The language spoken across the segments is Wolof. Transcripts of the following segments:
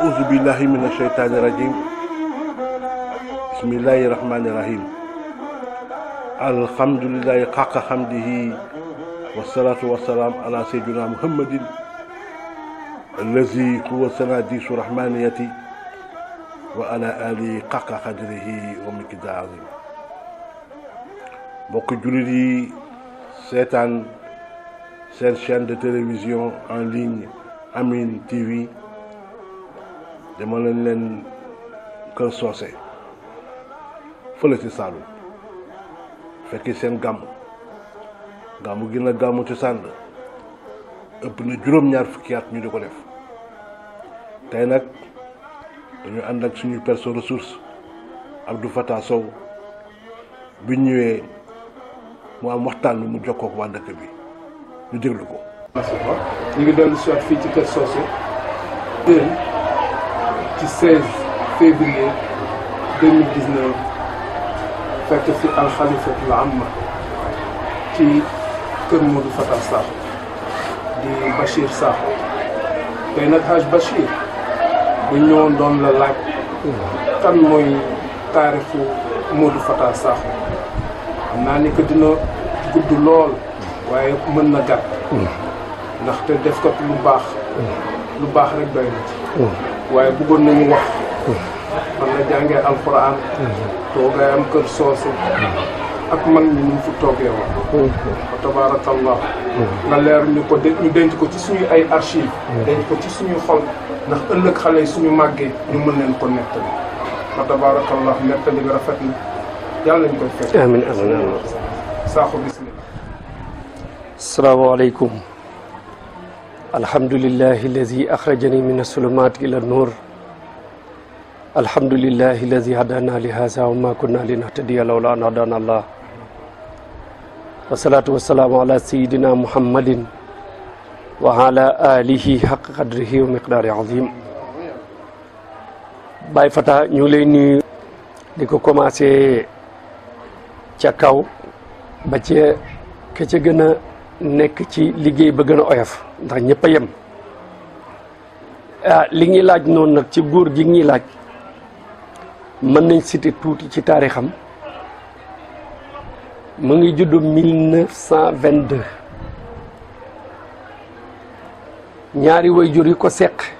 أعوذ بالله من الشيطان الرجيم بسم الله الرحمن الرحيم الحمد لله حق حمده والصلاة والسلام على سيدنا محمد الذي هو سناديس رحمانيتي وعلى آله حق قدره ومقداره mbokk jullit yi seetaan seen chaîne de télévision en ligne Amine TV dama leen Kër Socé fële ci Saalum fekki seen gàmmu gi nag gàmmu ci sànd ëpp na juróom-ñaar fukki at ñu di ko def tey nag dañu ànd ak suñu personne ressource Abdou Fatah Sow bi ñëwee mu am waxtaan bi mu jokkoo ak waa dëkk bi ñu déglu ko. ñu ngi dellu si waat fii ci Kër Socé ci 16 février 2019 fekk fi alxalifatul amma ci kër Modou Fatah Sakho di Bachir Sakho tey nag Haj Bachir bu ñëwoon doon la laaj kan mooy taarixu Modou Fatah Sakho xam naa ni que dina gudd lool waaye mën na gàtt ndaxte def ko lu baax rek doy na ci waaye bëggoon nañu wax man la jàngee alxuraan toogaayam Kër Socé ak mag ñi ñu fi toogee woon wa tabaarakallah nga leer ñu ko ñu denc ko ci suñu ay archive denc ko ci suñu xol ndax ëllëg xale yi suñu màggee ñu mën leen ko nettali wa tabaarakallah nettali bi rafet na yàlla nañ koy fekk amiin amiin Sakho bismillah asalaamaaleykum alhamdulillahi alladi axrajani min asulumaat ila nuur alhamdulillahi alladi hadana li haza wa ma kunna linahtadiya lawla an hadana allah wasalaatu wasalaamu ala sayidina muhammadin wa ala alihi xaq qadrihi wa miqdaari azim Baye Fatah ñu ngi lay nuyu di ko commencé ca kaw ba ca ka ca gën a nekk ci liggéey ba gën a oyof ndax ñëpp a yem li ñuy laaj noonu nag ci góor gi ñuy laaj mën nañ citer tuuti ci taarixam mu ngi juddu 1922 ñaari waajur yi ko seq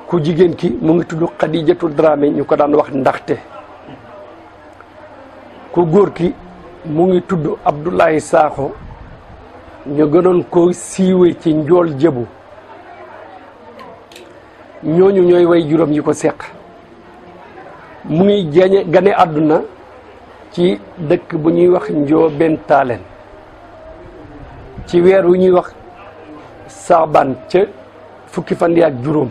ku jigéen ki mu ngi tudd Xadijatu Dramé ñu ko daan wax ndaxte ku góor ki mu ngi tudd Abdoulaye Sakho ñu gënoon ko siiwee ci njool jëbu ñooñu ñooy way juróom yi ko seq mu ngi gane àdduna ci dëkk bu ñuy wax Njoobeen Taaleen ci weer wu ñuy wax Saabaan ca fukki fan yi ak juróom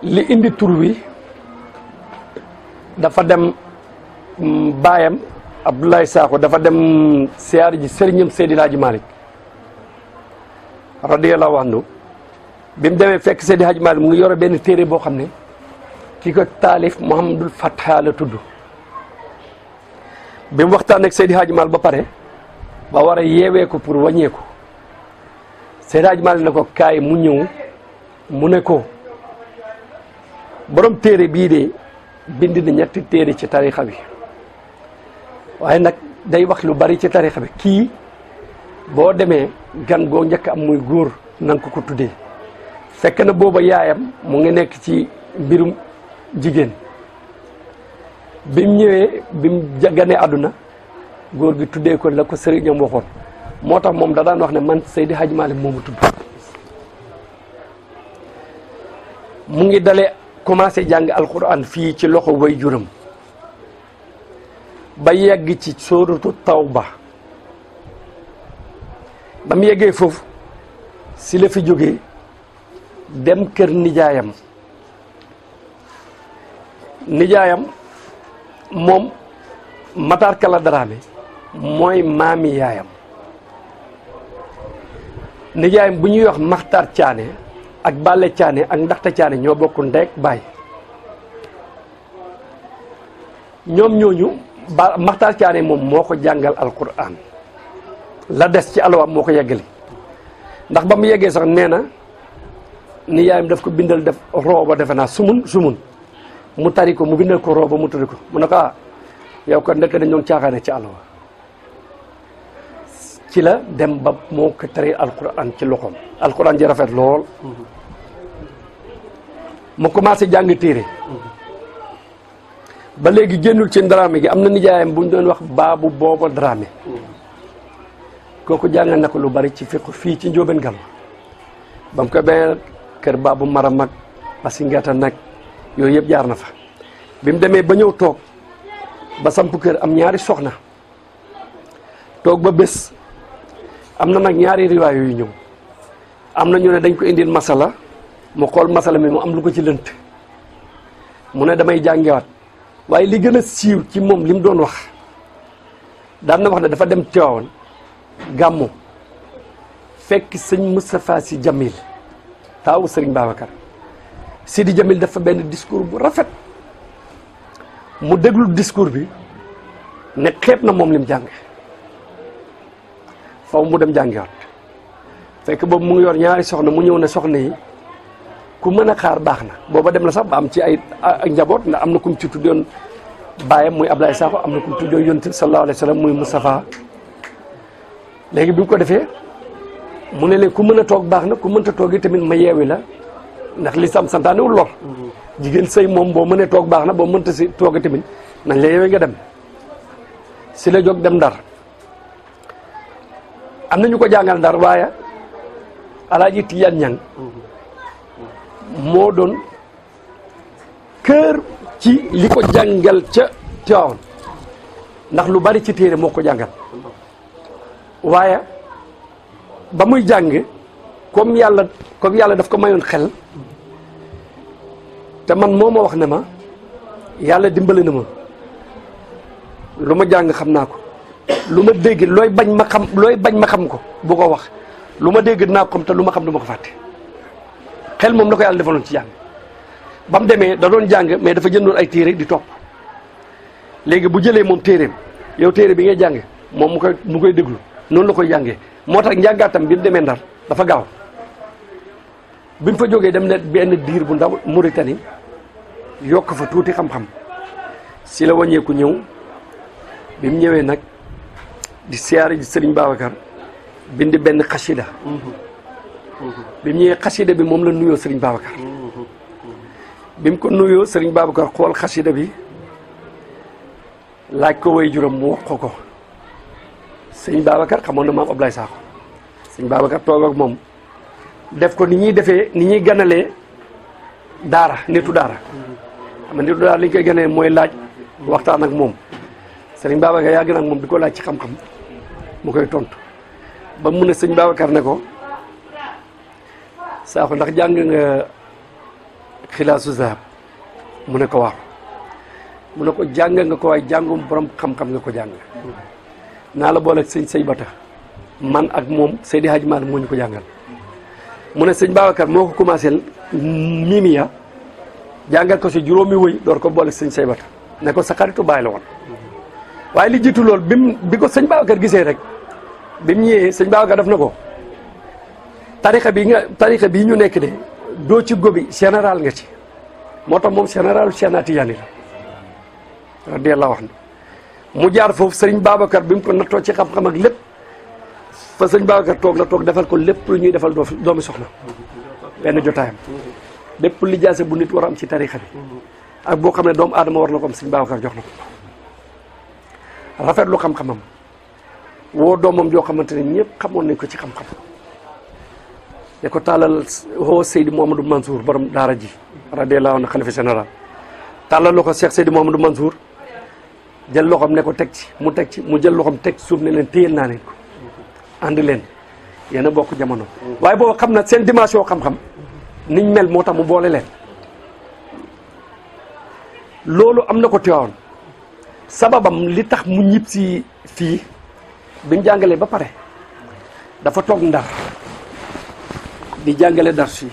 li indi tur wi dafa dem baayam Abdoulaye Sakho dafa dem siyaar ji sëriñam Seydi Hadji Malick radiyallahu anhu bi mu demee fekk Seydi Hadji Malick mu ngi yore benn téere boo xam ne ki ko taalif Mouhamadul Fatah la tudd bi mu waxtaan ak Seydi Hadji Malick ba pare ba war a yeewee ko pour wàññeeku Seydi Hadji Malick ne ko kaay mu ñëw mu ne ko borom téere bii de bind na ñetti téere ci tarixa bi waaye nag day wax lu bari ci tarixa bi kii boo demee gan goo njëkk am muy góor nan ko tuddee fekk na booba yaayam mu ngi nekk ci mbirum jigéen bi mu ñëwee bi mu ganee àdduna góor gi tuddee ko la ko sëriñam waxoon moo tax moom da daan wax ne man Seydi Hadji Malick moomu tudd mu ngi dalee commencé jàng alquran fii ci loxo way juram ba yegg ci sóoratu Tawba ba mu yeggee foofu si la fi jógee dem kër nijaayam moom Matar Kala Dramé mooy maami yaayam nijaayam bu ñuy wax Maxtar Caane ak Bale Caane ak Ndaxte Caane ñoo bokk ndey ak baay ñoom ñooñu Maxtar Caane moom moo ko jàngal alquran la des ci alwaam moo ko yeggali ndax ba mu yeggee sax nee na ni yaayam daf ko bindal def rooba defe naa sumun mu tari ko mu bindal ko rooba mu tari ko mu ne ko yow ko ndekk dañ doon caaxaane ci àll wa ci la dem ba moo ko tari alquran ci loxoom alquran ji rafet lool mu commencé jàng téere ba léegi génnul ci Dramé gi am na nijaayam bu ñu doon wax baabu booba Dramé kooku jàngal na ko lu bari ci fiqh fii ci Njóobeen Gal ba mu ko benn kër baabu maram ak Masingata nag yooyu yëpp jaar na fa bi mu demee ba ñëw toog ba samp kër am ñaari soxna toog ba bés am na nag ñaari riwaay yu ñëw am na ñu ne dañ ko indil masala mu xool masala mi mu am lu ko ci lënt mu ne damay jàngewaat waaye li gën a siiw ci moom li mu doon wax daan na wax ne dafa dem Tiwaawan gàmmu fekk sëñ Moustapha Sy Jamil taawu Sëriñ Babacar Sidi Jamil dafa benn discours bu rafet mu déglu discours bi ne xeeb na moom lim jàng faw mu dem jàngiwaat fekk boobu mu ngi yor ñaari soxna mu ñëw ne soxna yi ku mën a xaar baax na booba dem na sax ba am ci ay njaboot ndax am na ku mu ci tuddoon baayam muy Ablaye Sakho am na ku mu tuddoon yonent sallallahu alayhi wa sallam muy Moustapha léegi bi mu ko defee mu ne leen ku mën a toog baax na ku mënta toog yi tamit ma yeewi la ndax li sam santaanewul lor jigéen sëy moom boo mënee toog baax na boo mënta si toog tamit nañ la yeewi nga dem si la jóg dem Ndar am na ñu ko jàngal Ndar waaye Alaaji Tijaan Ñang moo doon kër ci li ko jàngal ca Tiwaawan ndax lu bari ci téere moo ko jàngal waaye ba muy jàng comme yàlla daf ko mayoon xel te man moo ma wax ne ma yàlla dimbali na ma lu ma jàng xam naa ko lu ma dégg looy bañ ma xam ko bu ko wax lu ma dégg dinaa ko xam te lu ma xam du ma ko fàtte xel moom la ko yàlla defaloon ci jàng ba mu demee da doon jàng mais dafa jëndoon ay téere di topp léegi bu jëlee moom téereem yow téere bi ngay jàng moom mu koy déglu noonu la koy jàngee moo tax njàngaatam bi mu demee Ndar dafa gaaw bi mu fa jógee dem ne benn diir bu ndaw Mauritanie yokk fa tuuti xam-xam si la wàññeeku ñëw bi mu ñëwee nag di siyaare ji Sëriñ Babacar bind benn xasida bi mu ñëwee xasida bi moom la nuyoo Sëriñ Babacar bi mu ko nuyoo Sëriñ Babacar xool xasida bi laaj ko way juróom mu wax ko Sëriñ Babacar xamoon na maam Ablaye Sakho Sëriñ Babacar toog ak moom def ko ni ñuy ganalee daara nitu daara xam nga nitu daara li ñu koy ganalee mooy laaj waxtaan ak moom Sëriñ Babacar yàgg na ak moom di ko laaj ci xam-xam mu koy tontu ba mu ne Sëriñ Babacar ne ko Sakho ndax jàng nga xilaasu zahab mu ne ko waaw mu ne ko jàng nga ko waaye jàngum borom xam-xam nga ko jàng naa la boole ak sëñ Sey Bata man ak moom Seydi Hadji Malick moo ñu ko jàngal mu ne sëñ Babacar moo ko commencé mimiya jàngal ko si juróomi wëy door ko boole ak sëñ Sey Bata ne ko sa xaritu bàyyi la woon waaye li jiitu loolu bi ko sëñ Babacar gisee rek bi mu ñëwee sëñ Babacar def na ko tarixa bii ñu nekk de doo ci gobi général nga ci moo tax moom général Cheikh Tidiane la radiyallahu anhu mu jaar foofu sëriñ Babacar bi mu ko nattoo ci xam-xam ak lépp fa sëriñ Babacar toog la toog defal ko lépp lu ñuy defal doomi soxna benn jotaayam bépp li jaase bu nit war a am ci tarixa bi ak boo xam ne doomu aadama war na ko am sëriñ Babacar jox na ko rafetlu xam-xamam woo doomam joo xamante ne ñëpp xamoon nañ ko ci xam-xam ne ko tàllal woo Seydi Mouhamadou Mansour borom daara ji radiyallahu anhu xalifa général tàllal la ko Cheikh Seydi Mouhamadou Mansour jël loxoom ne ko teg ci mu jël loxoom teg suuf ne leen téyel naa leen ko ànd leen yéen a bokk jamono waaye boo xam na seen dimension xam-xam niñ mel moo tax mu boole leen loolu am na ko Tiwaawan sababam li tax mu ñib si fii bi mu jàngalee ba pare dafa toog Ndar di jàngale dar si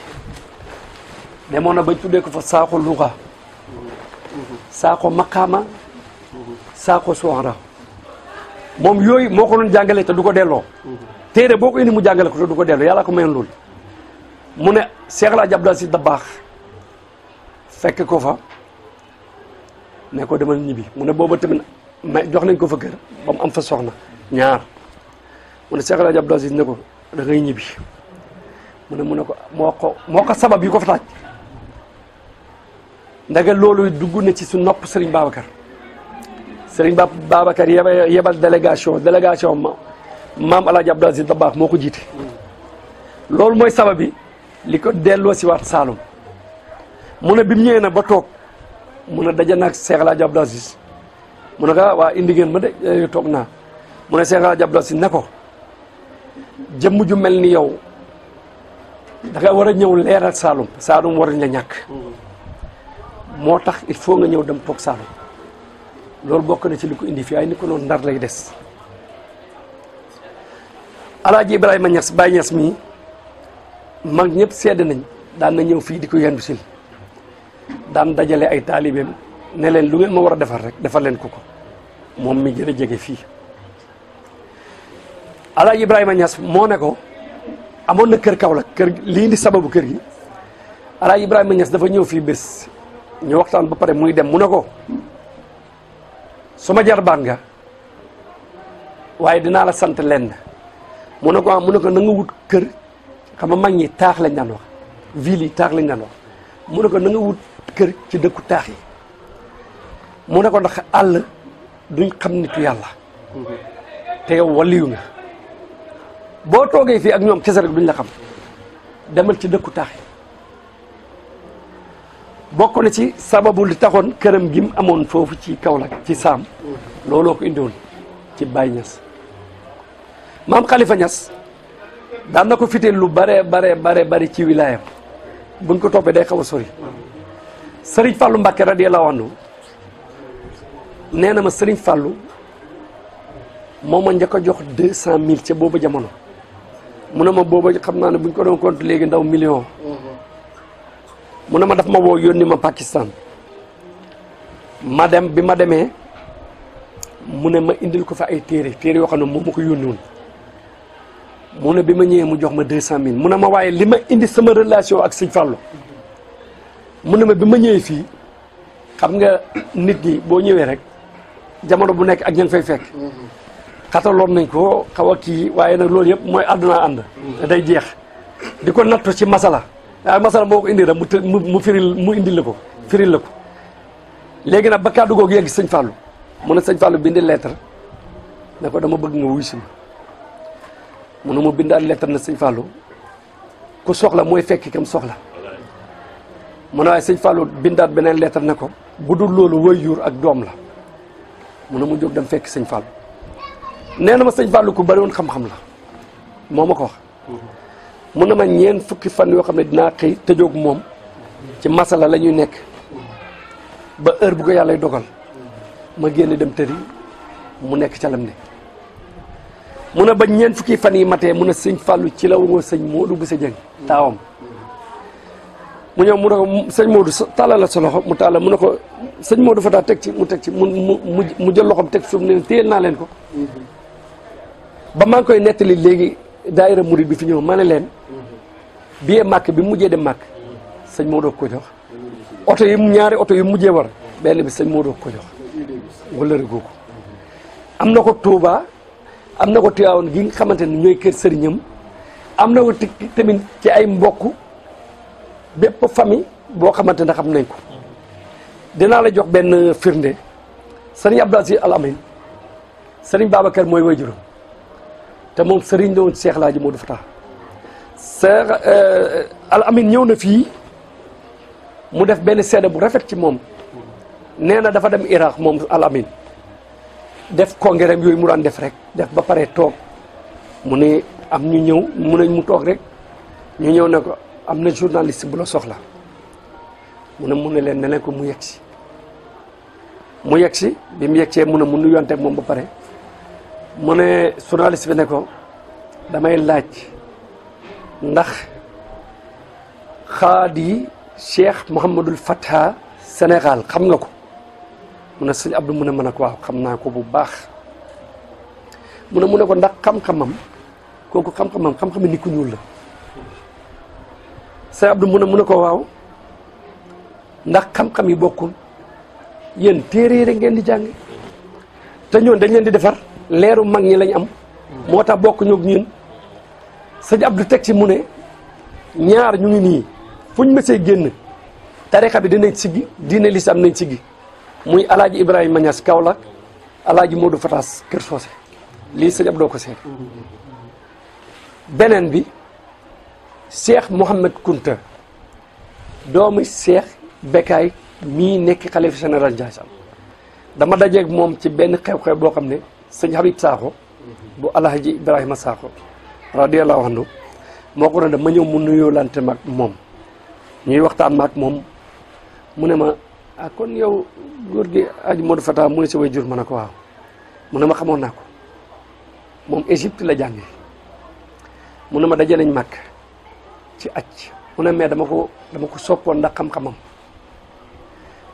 demoon na bañ tuddee ko fa Sakho luga Sakho maqaama Sakho soxra moom yooyu moo ko doon jàngale te du ko delloo téere boo ko indi mu jàngale ko te du ko delloo yàlla ko mayoon loolu mu ne Cheikh El Hadj Abdou Aziz Dabakh fekk ko fa ne ko demal ñibbi mu ne booba tamit mais jox nañ ko fa kër ba mu am fa soxna ñaar mu ne Cheikh El Hadj Abdou Aziz ne ko da ngay ñibbi mu ne ko moo ko sabab yi ko fa taaj ndaga loolu dugg na ci su nopp Serigne Babacar Serigne Babacar yebal délégation maam El Hadj Abdou Aziz Dabakh moo ko jiite loolu mooy sabab bi li ko delloo si waat Saalum mu ne bi mu ñëwee na ba toog mu ne daje naag Cheikh El Hadj Abdou Aziz mu ne ko waa indi ngeen ma de toog naa mu ne Cheikh El Hadj Abdou Aziz ne ko jëmm ju mel ni yow da nga war a ñëw leeral Saalum Saalum waruñ la ñàkk moo tax il faut nga ñëw dem toog Saalum loolu bokk na ci li ko indi fii ay ni ko noonu Ndar lay des Alaaji Ibrahima Niass Baye Niass mii mag ñëpp sedd nañ daan na ñëw fii di ko yendu sil daan dajale ay taalibeem ne leen lu ngeen ma war a defar rek defal leen ko moom mi gën a jege fii Alaaji Ibrahima Niass moo ne ko amoon na kër Kaolack kër lii di sababu kër gi Alaaji Ibrahima Niass dafa ñëw fii bés ñu waxtaan ba pare muy dem mu ne ko su ma jarbaan nga waaye dinaa la sant lenn mu ne ko na nga wut kër xam nga mag ñi taax lañ daan wax ville yi taax lañ daan wax mu ne ko na nga wut kër ci dëkku taax yi mu ne ko ndax àll duñ xam nitu yàlla te yow waliyu nga boo toogee fii ak ñoom kese rek duñ la xam demal ci dëkku taax yi bokk na ci sababu li taxoon këram gi mu amoon foofu ci Kaolack ci Saam looloo ko indiwoon ci Baye Niass maam Khalifa Niass daan na ko fiteel lu bare ci wilaayam buñ ko toppee day xaw a sori Serigne Fallou Mbacké radiyallahu anhu nee na ma Serigne Fallou moo ma njëkk a jox 200 000 ca booba jamono mu ne ma booba xam naa ne buñ ko doon compte léegi ndaw million mu ne ma daf ma woo yónni ma Pakistan ma dem bi ma demee mu ne ma indil ko fa ay téere yoo xam ne moom ma ko yónni woon mu ne bi ma ñëwee mu jox ma 200 000 mu ne ma waaye li ma indi sama relation ak sëñ Fallou mu ne ma bi ma ñëwee fii xam nga nit ñi boo ñëwee rek jamono bu nekk ak ña nga fay fekk xataloon nañ ko xaw a kii waaye nag loolu yëpp mooy àdduna ànd day jeex di ko nattu ci masala waaye masala moo ko indi rek mu indil la ko firil la ko léegi nag ba kàddu googu yegg sëñ Fallou mu ne sëñ Fallou bindi lettre ne ko dama bëgg nga wuy si ma mu ne mu bindaat lettre na sëñ Fallou ku soxla mooy fekk kam soxla mu ne waaye sëñ Fallou bindaat beneen lettre ne ko bu dul loolu waajur ak doom la mu ne mu jóg dem fekk sëñ Fallou nee na ma sëñ Fallou ku bari woon xam-xam la moo ma ko wax mu ne ma ñeen fukki fan yoo xam ne dinaa xëy tëjoog moom ci masala la ñuy nekk ba heure bu ko yàlla dogal ma génn dem tëri mu nekk ca lam ne mu ne ba ñeen fukki fan yi matee mu ne sëñ Fallou ci la woo sëñ Modou bu sa jëng taawam mu ñëw mu ne ko sëñ Modou tàllal la sa loxo mu tàllal mu ne ko sëñ Modou fa daa teg ci mu teg ci mu jël loxoom teg suuf ne téyel naa leen ko ba maa ngi koy nettali léegi daayira murid bi fi ñëw ma ne leen billet màkk bi mujjee dem màkk sëñ Modou ko jox oto yi ñaari oto yi mujjee war benn bi sëñ Modou ko jox wala rek googu am na ko Touba am na ko Tivaouane gi nga xamante ne ñooy kër sëriñam am na ko tamit ci ay mbokk bépp famille boo xamante ne xam nañ ko dinaa la jox benn firnde sëriñ Abdou Aziz Al Amin sëriñ Babacar mooy waajuram te moom sëriñ la woon Cheikh El Hadj Modou Fatah Cheikh Al Amin ñëw na fii mu def benn seede bu rafet ci moom nee na dafa dem Irak moom Al Amin def congrès yooyu mu daan def rek def ba pare toog mu ne am ñu ñëw mu ne mu toog rek ñu ñëw ne ko am na journaliste bu la soxla mu ne leen ne leen ko mu yegg si bi mu yeggsee mu ne mu nuyonteeg moom ba pare mu ne journaliste bi ne ko damay laaj ndax xaadi Cheikh Mouhamadul Fatah Sénégal xam nga ko mu ne sëñ Abdou mu ne mën a ko waaw xam naa ko bu baax mu ne ko ndax xam-xamam kooku xam-xamam nit ku ñuul la sëñ Abdou mu ne ko waaw ndax xam-xam yi bokkul yéen téere rek ngeen di jàng te ñoon dañ leen di defar leeru mag ñi lañ am moo tax bokk ñoog ñun sëñ Abdou teg ci mu ne ñaar ñu ngi nii fuñ mësee génn tarixa bi dinañ siggi diine lislaam nañ siggi muy alaaji Ibrahima Niass Kaolack alaaji Modou Fatas Kër Socé lii sëñ Abdou ko seet beneen bi Cheikh Mouhamed Kunta doomu Cheikh Bekkaay mii nekk xalifa général Ndiassane dama dajeeg moom ci benn xew-xew boo xam ne sëñ Habib Sakho bu alaaji Ibrahima Sakho radiyallahu anhu moo ko doon def ma ñëw mu nuyoo lante mag moom ñuy waxtaan maag moom mu ne ma ah kon yow góor gi aji Modou Fata mu ne sa way jur ma ne ko waaw mu ne ma xamoon naa ko moom Égypte la jàngee mu ne ma daje nañ màkk ci aj mu ne mais dama ko soppoon ndax xam-xamam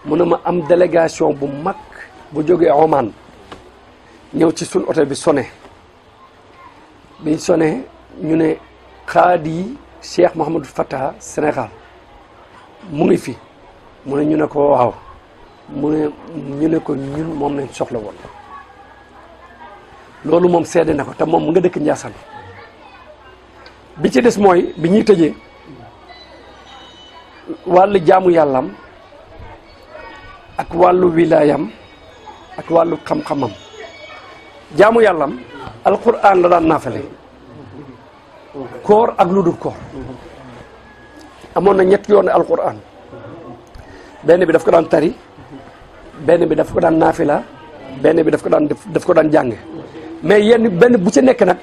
mu ne ma am délégation bu mag bu jógee Oman ñëw ci suñ hôtel bi sonné biñ sonné ñu ne xaadi Cheikh Mouhamadou Fata Sénégal mu ngi fi mu ne ñu ne ko waaw mu ne ñu ne ko ñun moom lañ soxla woon loolu moom seede na ko te moom mu nga dëkk Ndiassane bi ci des mooy bi ñuy tëjee wàllu jaamu yàllam ak wàllu wilaayam ak wàllu xam-xamam jaamu yàllam alquran la daan naafale koor ak lu dul koor amoon na ñett yoon alquran benn bi daf ko daan tari benn bi daf ko daan naafila benn bi daf ko daan jàng mais yenn benn bu ci nekk nag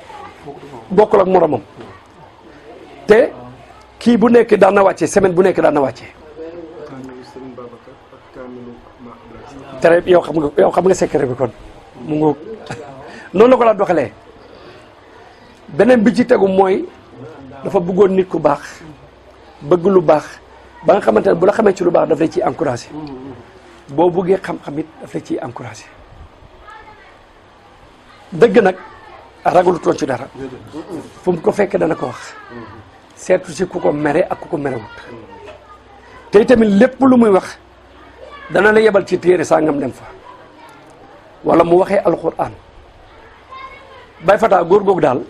bokkul ak moromam te kii bu nekk daan na wàcce semaine bu nekk daan na wàcce tere yow xam nga secret bi kon mu ngoog noonu la ko daan doxalee beneen bi ci tegu mooy dafa bëggoon nit ku baax bëgg lu baax ba nga xamante ne bu la xamee ci lu baax daf lay ciy encouragé boo bëggee xam-xam it daf lay ciy encouragé dëgg nag ragalu toon ci dara fu mu ko fekk dana ko wax seetu si ku ko mere ak ku ko merewut te tamit lépp lu muy wax dana la yebal ci téere sangam dem fa wala mu waxee alquran Baye Fata góor googu daal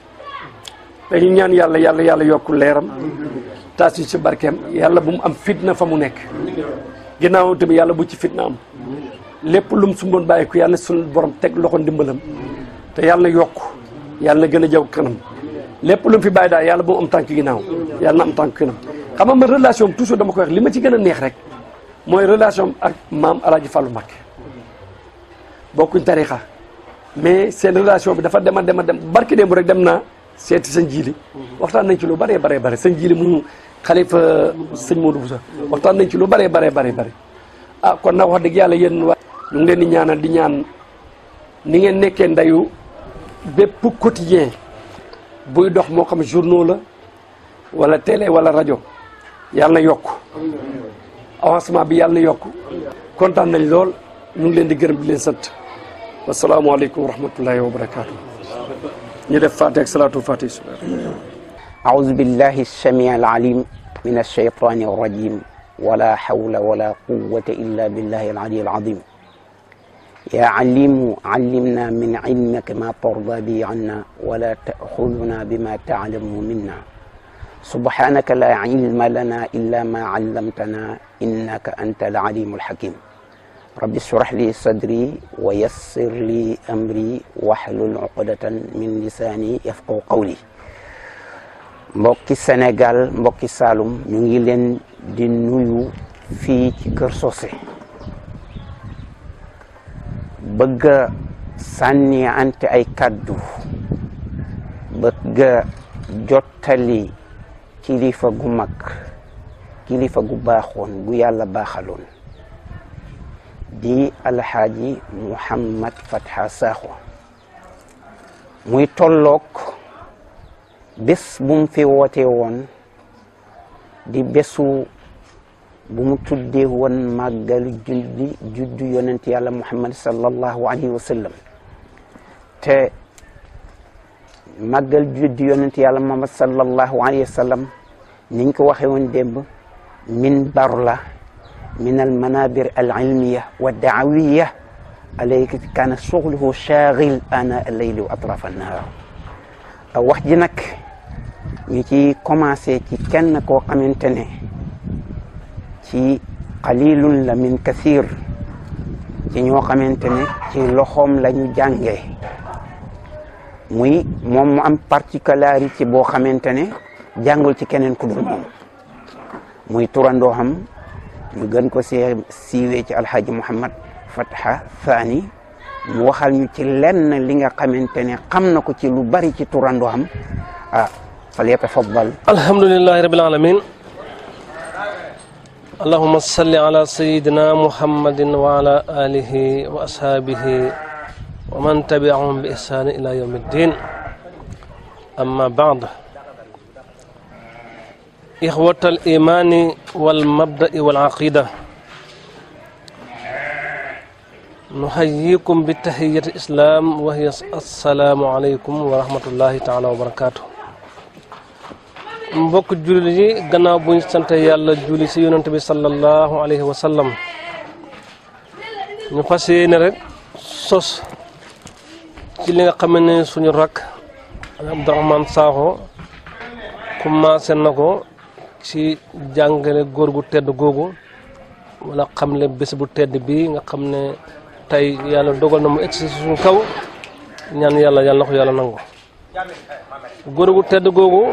dañu ñaan yàlla yokk leeram taas ci barkeem yàlla bu mu am fitna fa mu nekk ginnaaw tamit yàlla bu ci fitna am lépp lu mu sumboon bàyyi ko yàlla suñu borom teg loxo ndimbalam te yàlla na yokk yàlla na gën a jaw kanam lépp lu mu fi bàyyi daal yàlla bu mu am tànk ginnaaw yàlla na am tànk kanam xam nga man relation toujours dama koy wax li ma ci gën a neex rek mooy relation ak maam Alaaji Fàllu Mbàkke bokkuñ tarixa mais seen relation bi dafa dem barki démb rek dem naa seeti sëñ Jili waxtaan nañ ci lu bëree bare sëñ Jili mu xalifa sëñ Modou Boussa waxtaan nañ ci lu bëree bare ah kon nag wax dëgg yàlla yéen waa ñu ngi leen di ñaanal di ñaan ni ngeen nekkee ndayu bépp quotidien buy dox moo xam journaux la wala télé wala rajo yàlla na yokk avancement bi yàlla na yokk kontaan nañ lool ñu ngi leen di gërëm di leen sant wasalaamaaleykum wa rahmatullahi wa barakaatu. ñu def Fatiha ak salaatul Fatiha. أعوذ بالله السميع العليم من الشيطان الرجيم ولا حول ولا قوة إلا بالله العلي العظيم يا عليم علمنا من علمك ما ترضى به عنا ولا تأخذنا بما تعلم منا سبحانك لا علم لنا إلا ما علمتنا إنك أنت العليم الحكيم رب اشرح لي صدري ويسر لي أمري واحلل عقدة من لساني يفقهوا قولي mbokki Sénégal mbokki Saloum ñu ngi leen di nuyu fii ci Kër Socé bëgg a sànni ante ay kaddu bëgg a jottali kilifa gu mag kilifa gu baaxoon gu yàlla baaxaloon di alxaaji Mouhamad Fatha Sakho muy tolloog bés bu mu fi woote woon di bésu bu mu tuddee woon màggalu juddu yonent yàlla Muhammad sallallahu alayhi wa sallam te màggal juddu yonent yàlla Muhammad sallallahu alayhi wa sallam niñ ko waxe woon démb minbar la min al manabir al ilmiya wa daawiya alayka kaana shughluhu shaghil ana al-layli wa atraf an-nahar wax ji nag ñu ci commencé ci kenn koo xamante ne ci qalilun la min kathir ci ñoo xamante ne ci loxoom la ñu jàngee muy moom mu am particularité boo xamante ne jàngul ci keneen ku dul moom muy turandoo xam ñu gën ko siiwee ci alhaji Mouhamad Fatha Thani mu waxal ñu ci lenn li nga xamante ne xam na ko ci lu bari ci turandoo xam falyatafaddal. alhamdulillahi rabbil alamin allahumma salli ala sayyidina muhammadin wa ala alihi wa ashabihi wa man tabi'ahum bi ihsan ila yawmiddin amma ba'd ikhwatal imani wal mabda'i wal aqida nuhayyikum bi tahiyyati islam wa hiya assalamu alaykum wa rahmatullahi ta'ala wa barakatuh. mbokk jullit yi gannaaw buñ sant yàlla julli si yonent bi sallallahu alayhi wa sallam ñu fas yéene rek sos ci li nga xam ne suñu rakk Abdourahmane Sakho commencé na ko ci jàngale góor gu tedd googu wala xamle bés bu tedd bi nga xam ne tey yàlla dogal na mu egsi suñu kaw ñaan yàlla na ko yàlla nangu. góor gu tedd googu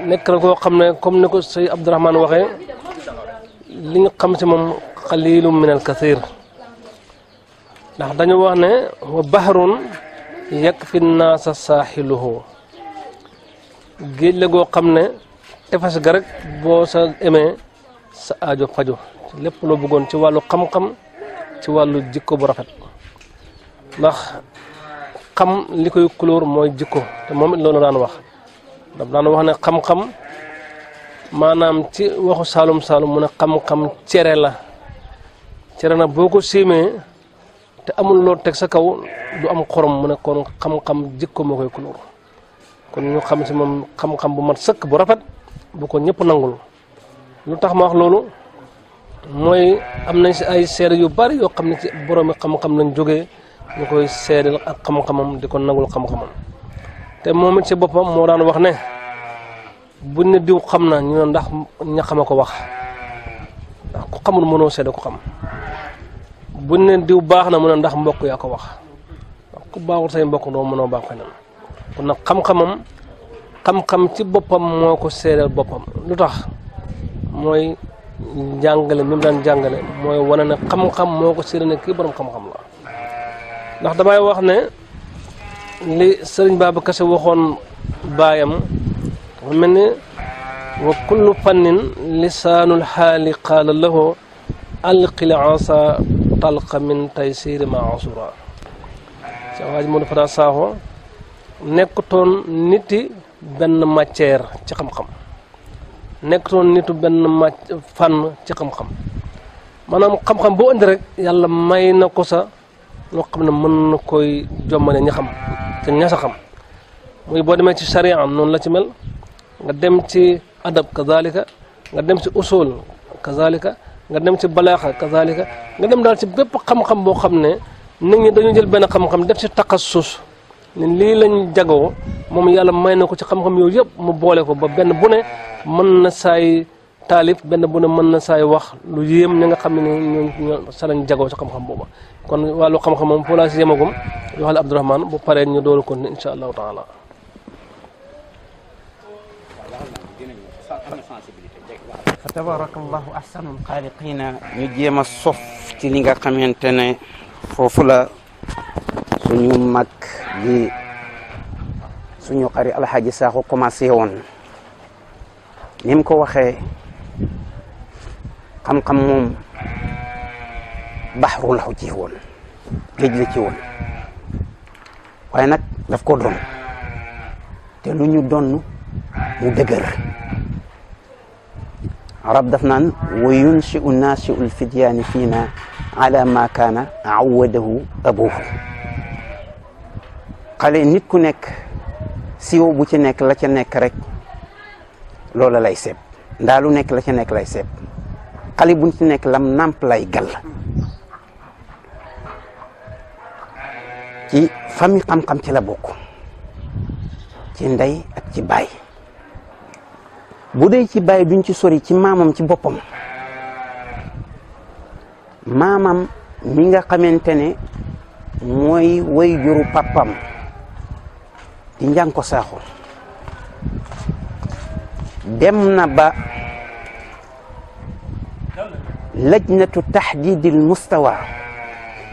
nekk na koo xam ne comme ni ko sëy Abdourahmane waxee li nga xam si moom xaliilum min al kathir ndax dañu wax ne wa bahrun yakfi naasa saaxiluhu géej la goo xam ne tefes ga rek boo sa emee sa aajo faju lépp loo bëggoon ci wàllu xam-xam ci wàllu jikko bu rafet ndax xam li koy couleur mooy jikko te moom it loolu daan wax daf daan wax ne xam-xam maanaam ci waxu saalum saalum mu ne xam-xam cere la cere na boo ko siimee te amul loo teg sa kaw du am xorom mu ne kon xam-xam jikko moo koy couleur kon ñu xam si moom xam-xam bu mat sëkk bu rafet bu ko ñëpp nangul lu tax ma wax loolu mooy am nañ si ay seede yu bari yoo xam ne ci boroomi xam-xam lañ jógee ñu koy seedal ak xam-xamam di ko nangul xam-xamam te moom it ci boppam moo daan wax ne buñ ne diw xam na ñu ne ndax ña xama ko wax ndax ku xamul mënoo seede ko xam buñ ne diw baax na mu ne ndax mbokk yaa ko wax ndax ku baaxul say mbokk doo mënoo baax feneen kon nag xam-xam ci boppam moo ko seedal boppam lu tax mooy njàngale mi mu daan jàngale mooy wane ne xam-xam moo ko seedal ne kii borom xam-xam la ndax damay wax ne li sëriñ Babacar Sy waxoon baayam dafa mel ni wa kullu fannin lisaanul xaali qaala lahu alqil asa talqa min taysiri ma asura ci waaj Modou Fata Sakho nekkutoon niti benn matière ci xam-xam nekkutoon nitu benn fànn ci xam-xam maanaam xam-xam boo indi rek yàlla may na ko sa loo xam ne mën na koy jommale ña xam te ña sa xam muy boo demee ci sharia am noonu la ci mel nga dem ci adab kazalika nga dem ci usul kazalika nga dem ci balaaxa kazalika nga dem daal ci bépp xam-xam boo xam ne nit ñi dañu jël benn xam-xam def ci taxassus ne lii lañ jagoo moom yàlla may na ko ci xam-xam yooyu yëpp mu boole ko ba benn bu ne mën na saay taalif benn bu ne mën na saay wax lu yéem ña nga xam ne ñoo sa lañ jagoo ci xam-xam booba kon wàllu xam-xam moom foo laa si yemagum waxal Abdourahmane bu paree ñu doolu ko ne insha allahu taala fa tabarakallahu ahsanul xaaliqiina ñu jéem a sof ci li nga xamante ne foofu la suñu mag di suñu xari alxaaji Sakho commencé woon ni mu ko waxee xam-xam moom baxru la ci woon géej la ci woon waaye nag daf ko doon te lu ñu donn mu dëgër arab daf naan wa yunshi'u naashi'u lfidyaani fiina ala ma kaana awadahu abuhu xale nit ku nekk siwo bu ci nekk la ca nekk rek loola lay seet ndaa lu nekk la ca nekk lay seet xale buñ ci nekk lam nàmp lay gal ci famille xam-xam ci la bokk ci ndey ak ci baay bu dee ci baay duñ ci sori ci maamam ci boppam maamam mi nga xamante ne mooy way juru papam di Njànko Saaxo dem na ba lajnatu tahdidil mustawa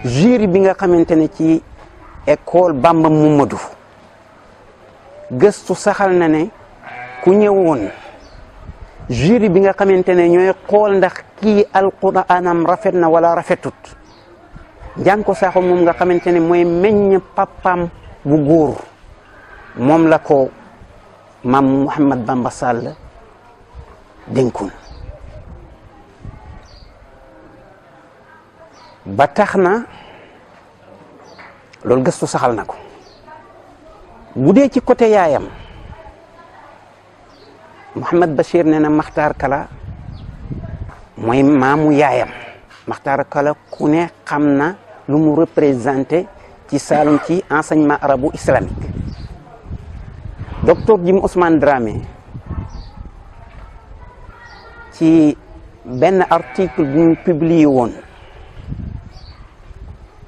jury bi nga xamante ne ci école Bamba Mamadou gëstu saxal na ne ku ñëwoon jury bi nga xamante ne ñooy xool ndax kii alquraanam rafet na wala rafetut Njànko Saaxo moom nga xamante ne mooy meññ papam bu góor moom la ko maam Mouhamad Bamba Sall dénkoon ba tax na loolu gëstu saxal na ko bu dee ci côté yaayam Mouhamad Bachir nee na Maxtaar Kala mooy maamu yaayam Maxtaar Kala ku ne xam na lu mu représenté ci Saloum ci enseignement arabo islamique docteur Jim Ousmane Dramé ci benn article bu ñu publié woon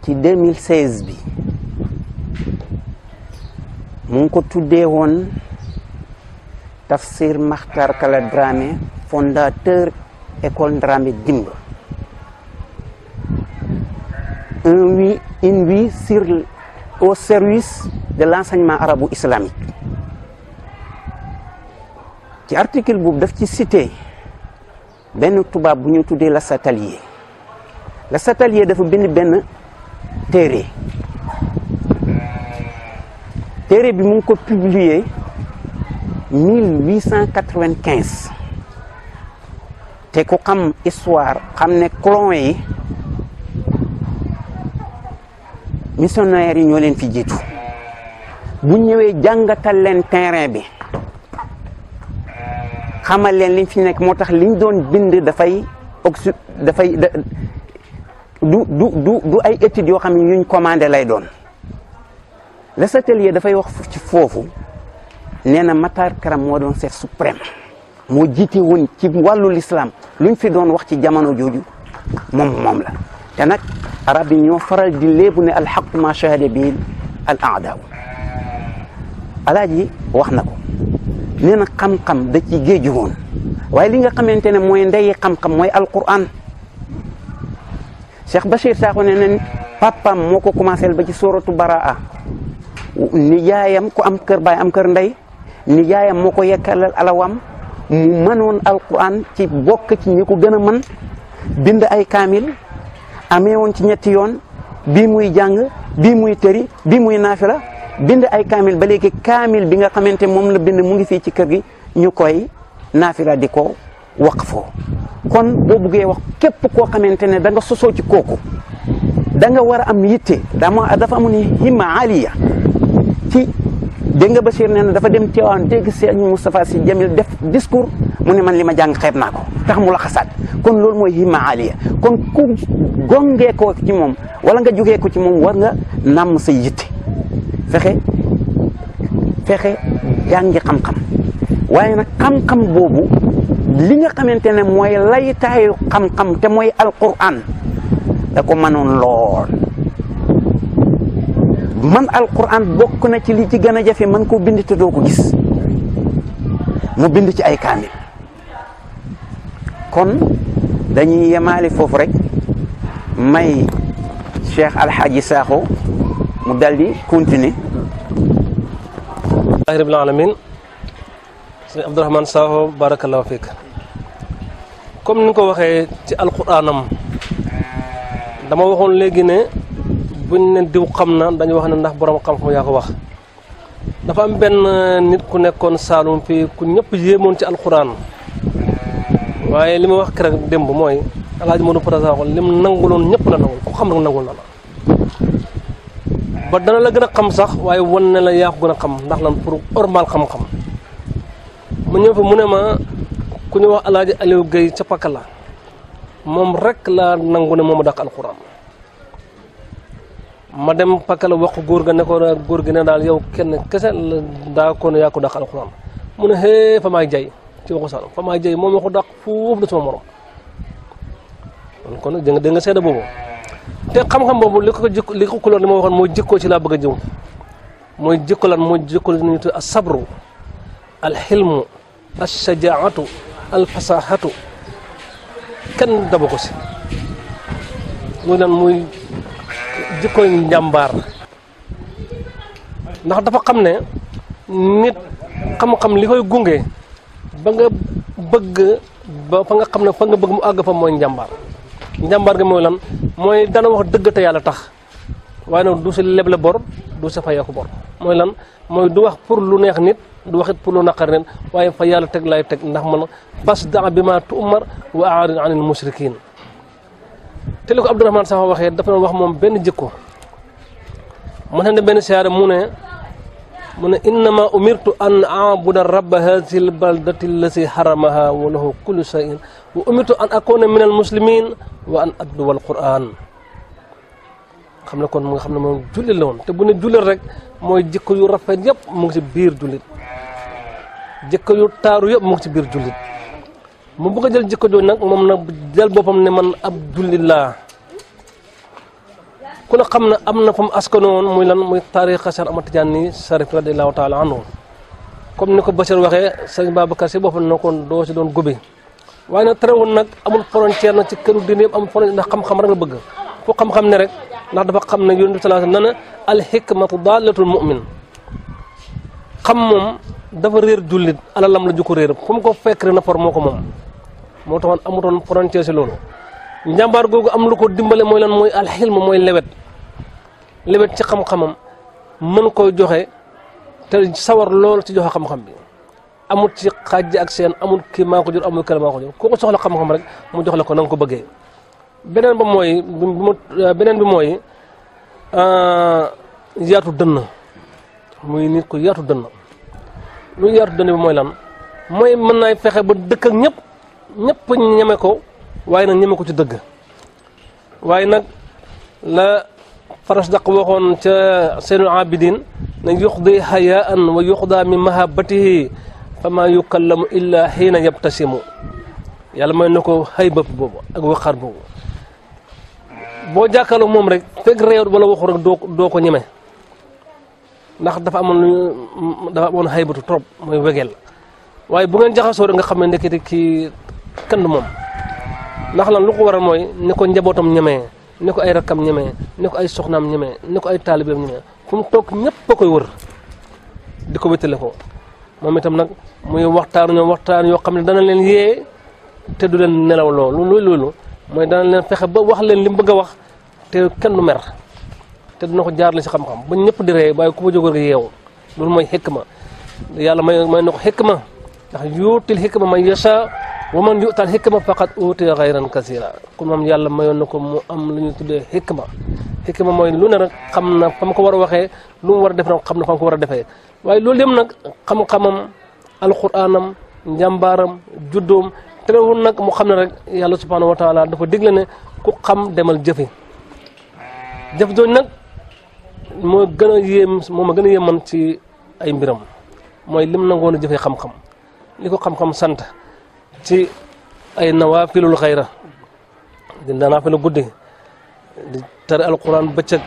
ci 2016 bi mu ngi ko tuddee woon Tafsir Maxtaar Kala Dramé fondateur école Dramé Dimb une vie au service de l'enseignement arabo-islamique ci article boobu daf ci cité benn tubaab bu ñu tuddee la Satalier la Satalier dafa bind benn téere bi mu ngi ko publier 1895 te ku xam histoire xam ne colon yi missionnaires yi ñoo leen fi jiitu bu ñëwee jàngatal leen terrain bi xamal leen liñ fi nekk moo tax liñ doon bind dafay du ay études yoo xam ne yuñ commandé lay doon le Satelier dafay wax ci foofu nee na Matar Karam moo doon chef suprême moo jiite woon ci wàllu l'islam luñ fi doon wax ci jamono jooju moom la te nag arab yi ñoo faral di léebu ne alxaqu ma shahada bi al aadaaw alaaji wax na ko nee na xam-xam da ci géeju woon waaye li nga xamante ne mooy ndeyi xam-xam mooy alquran Cheikh Bachir Sakho ne nen papam moo ko commencé ba ci suratu baraa ni yaayam ku am kër baay am kër ndey ni yaayam moo ko yekkalal alawam mu mënoon alquran ci bokk ci ñi ko gën a mën bind ay kaamil amee woon ci ñetti yoon bii muy jàng bii muy tëri bii muy naafila bind ay kaamil ba léegi kaamil bi nga xamante moom la bind mu ngi fii ci kër gi ñu koy naafila di ko waqfoo kon boo buggee wax képp koo xamante ne da nga sosoo ci kooku da nga war a am yitte dafa amoon himma aliya ci dégg nga Bachir nee na dafa dem Tiwaawan dégg Sëñ Moustapha Sy Jamil def discours mu ne man li ma jàng xeeb naa ko tax mu la xasaat kon loolu mooy himma aliya kon ku gongee ko ci moom wala nga jógee ko ci moom war nga nàmm sa yitte fexe jàngi xam-xam waaye nag xam-xam boobu li nga xamante ne mooy laytaayu xam-xam te mooy alquran da ko mënoon lool man alquran bokk na ci li ci gën a jafe man koo bind te doo ko gis mu bind ci ay kaamil kon dañuy yemaale foofu rek may Cheikh Alhaji Sakho mu daldi continuer alhamdulillahi rabbil alamin sëñ Abdourahmane Sakho barakallahu fiik comme ni nga ko waxee ci alquranam dama waxoon léegi ne buñ ne diw xam na dañu wax ne ndax borom xam-xam yaa ko wax dafa am benn nit ku nekkoon Saalum fii ku ñëpp yéemoon ci alquran waaye li ma wax keroog démb mooy Alaaji Modou Fata Sakho lim nanguloon ñëpp la nangul ku xam nag nangul na la ba dana la gën a xam sax waaye wan ne la yaa ko gën a xam ndax lan pour ormal xam-xam mu ñëw fi mu ne ma ku ku ñu wax Alaaji Aliou Gueye ca Pakala moom rek laa nangu ne moom a dàq alquran ma dem Pakala wax góor ga ne ko góor gi ne daal yow kenn kese la daa ko ne yaa ko dàq alquran mu ne hee fa maay jay ci waxu sal fa maay jay moom moo ko dàq foofu da sama morom kon dégg nga seede boobu te xam-xam boobu li ko kuloon li ma waxoon mooy jikkoo ci laa bëgg a jëm mooy jikko lan mooy jikko li ñuy tudd as-sabru al-hilmu ash-shajaa'atu al-fasaahatu kenn daba ko si muy lan muy jikkoy njàmbaar ndax dafa xam ne nit xam-xam li koy gunge ba nga bëgg ba fa nga xam ne fa nga bëgg mu àgg fa mooy njàmbaar njàmbaar gi mooy lan mooy dana wax dëgg te yàlla tax waaye nag du si leble bor du si fayeeku bor mooy lan mooy du wax pour lu neex nit du wax it pour lu naqar nit waaye fa yàlla teg lay teg ndax man fasda' bimaa tu'mar wa a'rid 'anil mushrikiin te li ko Abdourahmane Sakho waxee dafa doon wax moom benn jikko mu ne benn siyaare mu ne innama umirtu an a'buda rabba haadhihi al-baldati allati haramaha wa lahu kullu shay'in wa umirtu an akuna min al-muslimin wa an atluwa al-Qur'an xam ne kon mu nga xam ne moom jullit la woon te bu ne jullit rek mooy jikko yu rafet yëpp mu ngi ci biir jullit jikko yu taaru yëpp mu ngi ci biir jullit mu bëgg a jël jikko jooju nag moom nag jël boppam ne man ab jullit laa ku ne xam ne am na fa mu askano woon muy lan muy taarixa Cheikh Ahmad Tidiane Cherif radiyallahu taala anhu comme ni ko Bachir waxee sëñ Babacar si boppam na kon doo si doon gobe waaye nag terewul nag amul frontière nag ci këru diine yëpp amul frontière ndax xam-xam rek la bëgg fu xam-xam ne rek ndax dafa xam ne yonent bi sallallahu alayhi wasallam nee na al hikmatu daalatul mu'min xam moom dafa réer jullit alalam la ju ko réer fu mu ko fekk rek na for moo ko moom moo taxoon amutoon frontière si loolu njàmbaar googu am lu ko dimbale mooy lan mooy alxilm mooy lewet ci xam-xamam mën koy joxe te sawar lool ci joxe xam-xam bi amul ci xaaj ak seen amul kii maa ko jur amul kër maa ko jur ku ko soxla xam-xam rek mu jox la ko na nga ko bëggee beneen bi mooy yaatu dënn muy nit ko yaatu dënn lu yaatu dënn bi mooy lan mooy mën naay fexe ba dëkk ak ñëpp ñeme ko waaye nag ñeme ko ci dëgg waaye nag la Farasdaq waxoon ca Seynul Abidin ne yuxdi hayaan wa yuxda min mahabbatihi fa ma yukallamu illa xiina yabtasimu yàlla may na ko xëy bëpp boobu ak waqaar boobu boo jàkkaarloo moom rek fekk réew wala waxu rek doo ko ñeme ndax dafa amoon xaybatu trop mooy wegeel waaye bu ngeen jaxasoo rek nga xam ne ndekete kii kenn moom ndax lan lu ko waral mooy ni ko njabootam ñemee ni ko ay rakkam ñemee ni ko ay soxnaam ñemee ni ko ay taalibeem ñemee fu mu toog ñëpp a koy wër di ko wéttale ko moom itam nag muy waxtaan yoo xam ne dana leen yee te du leen nelaw loolu mooy dana leen fexe ba wax leen li mu bëgg a wax te kenn du mer te dina ko jaarale ci xam-xam ba ñëpp di ree waaye ku fa jógóor nga yeewu loolu mooy xikma yàlla may na ko xikma ndax yuutil xikma man yasha wa man yu'tal xikma faqad utiya xayran kasira kon moom yàlla mayoon na ko mu am lu ñuy tuddee xikma mooy lu ne rek xam na fa mu ko war a waxee lu mu war a def nag xam na fa mu ko war a defee waaye loolu yëpp nag xam-xamam alquranam njàmbaaram juddoom terewul nag mu xam ne rek yàlla subhanahu wa taala dafa digle ne ku xam demal jëfe jëf jooju nag moo gën a yéem moom a gën a yéeman ci ay mbiram mooy lim nangoon a jëfee xam-xam li ko xam-xam sant ci ay nawaafilul xayra di naafilu guddi di tari alquran bëccëg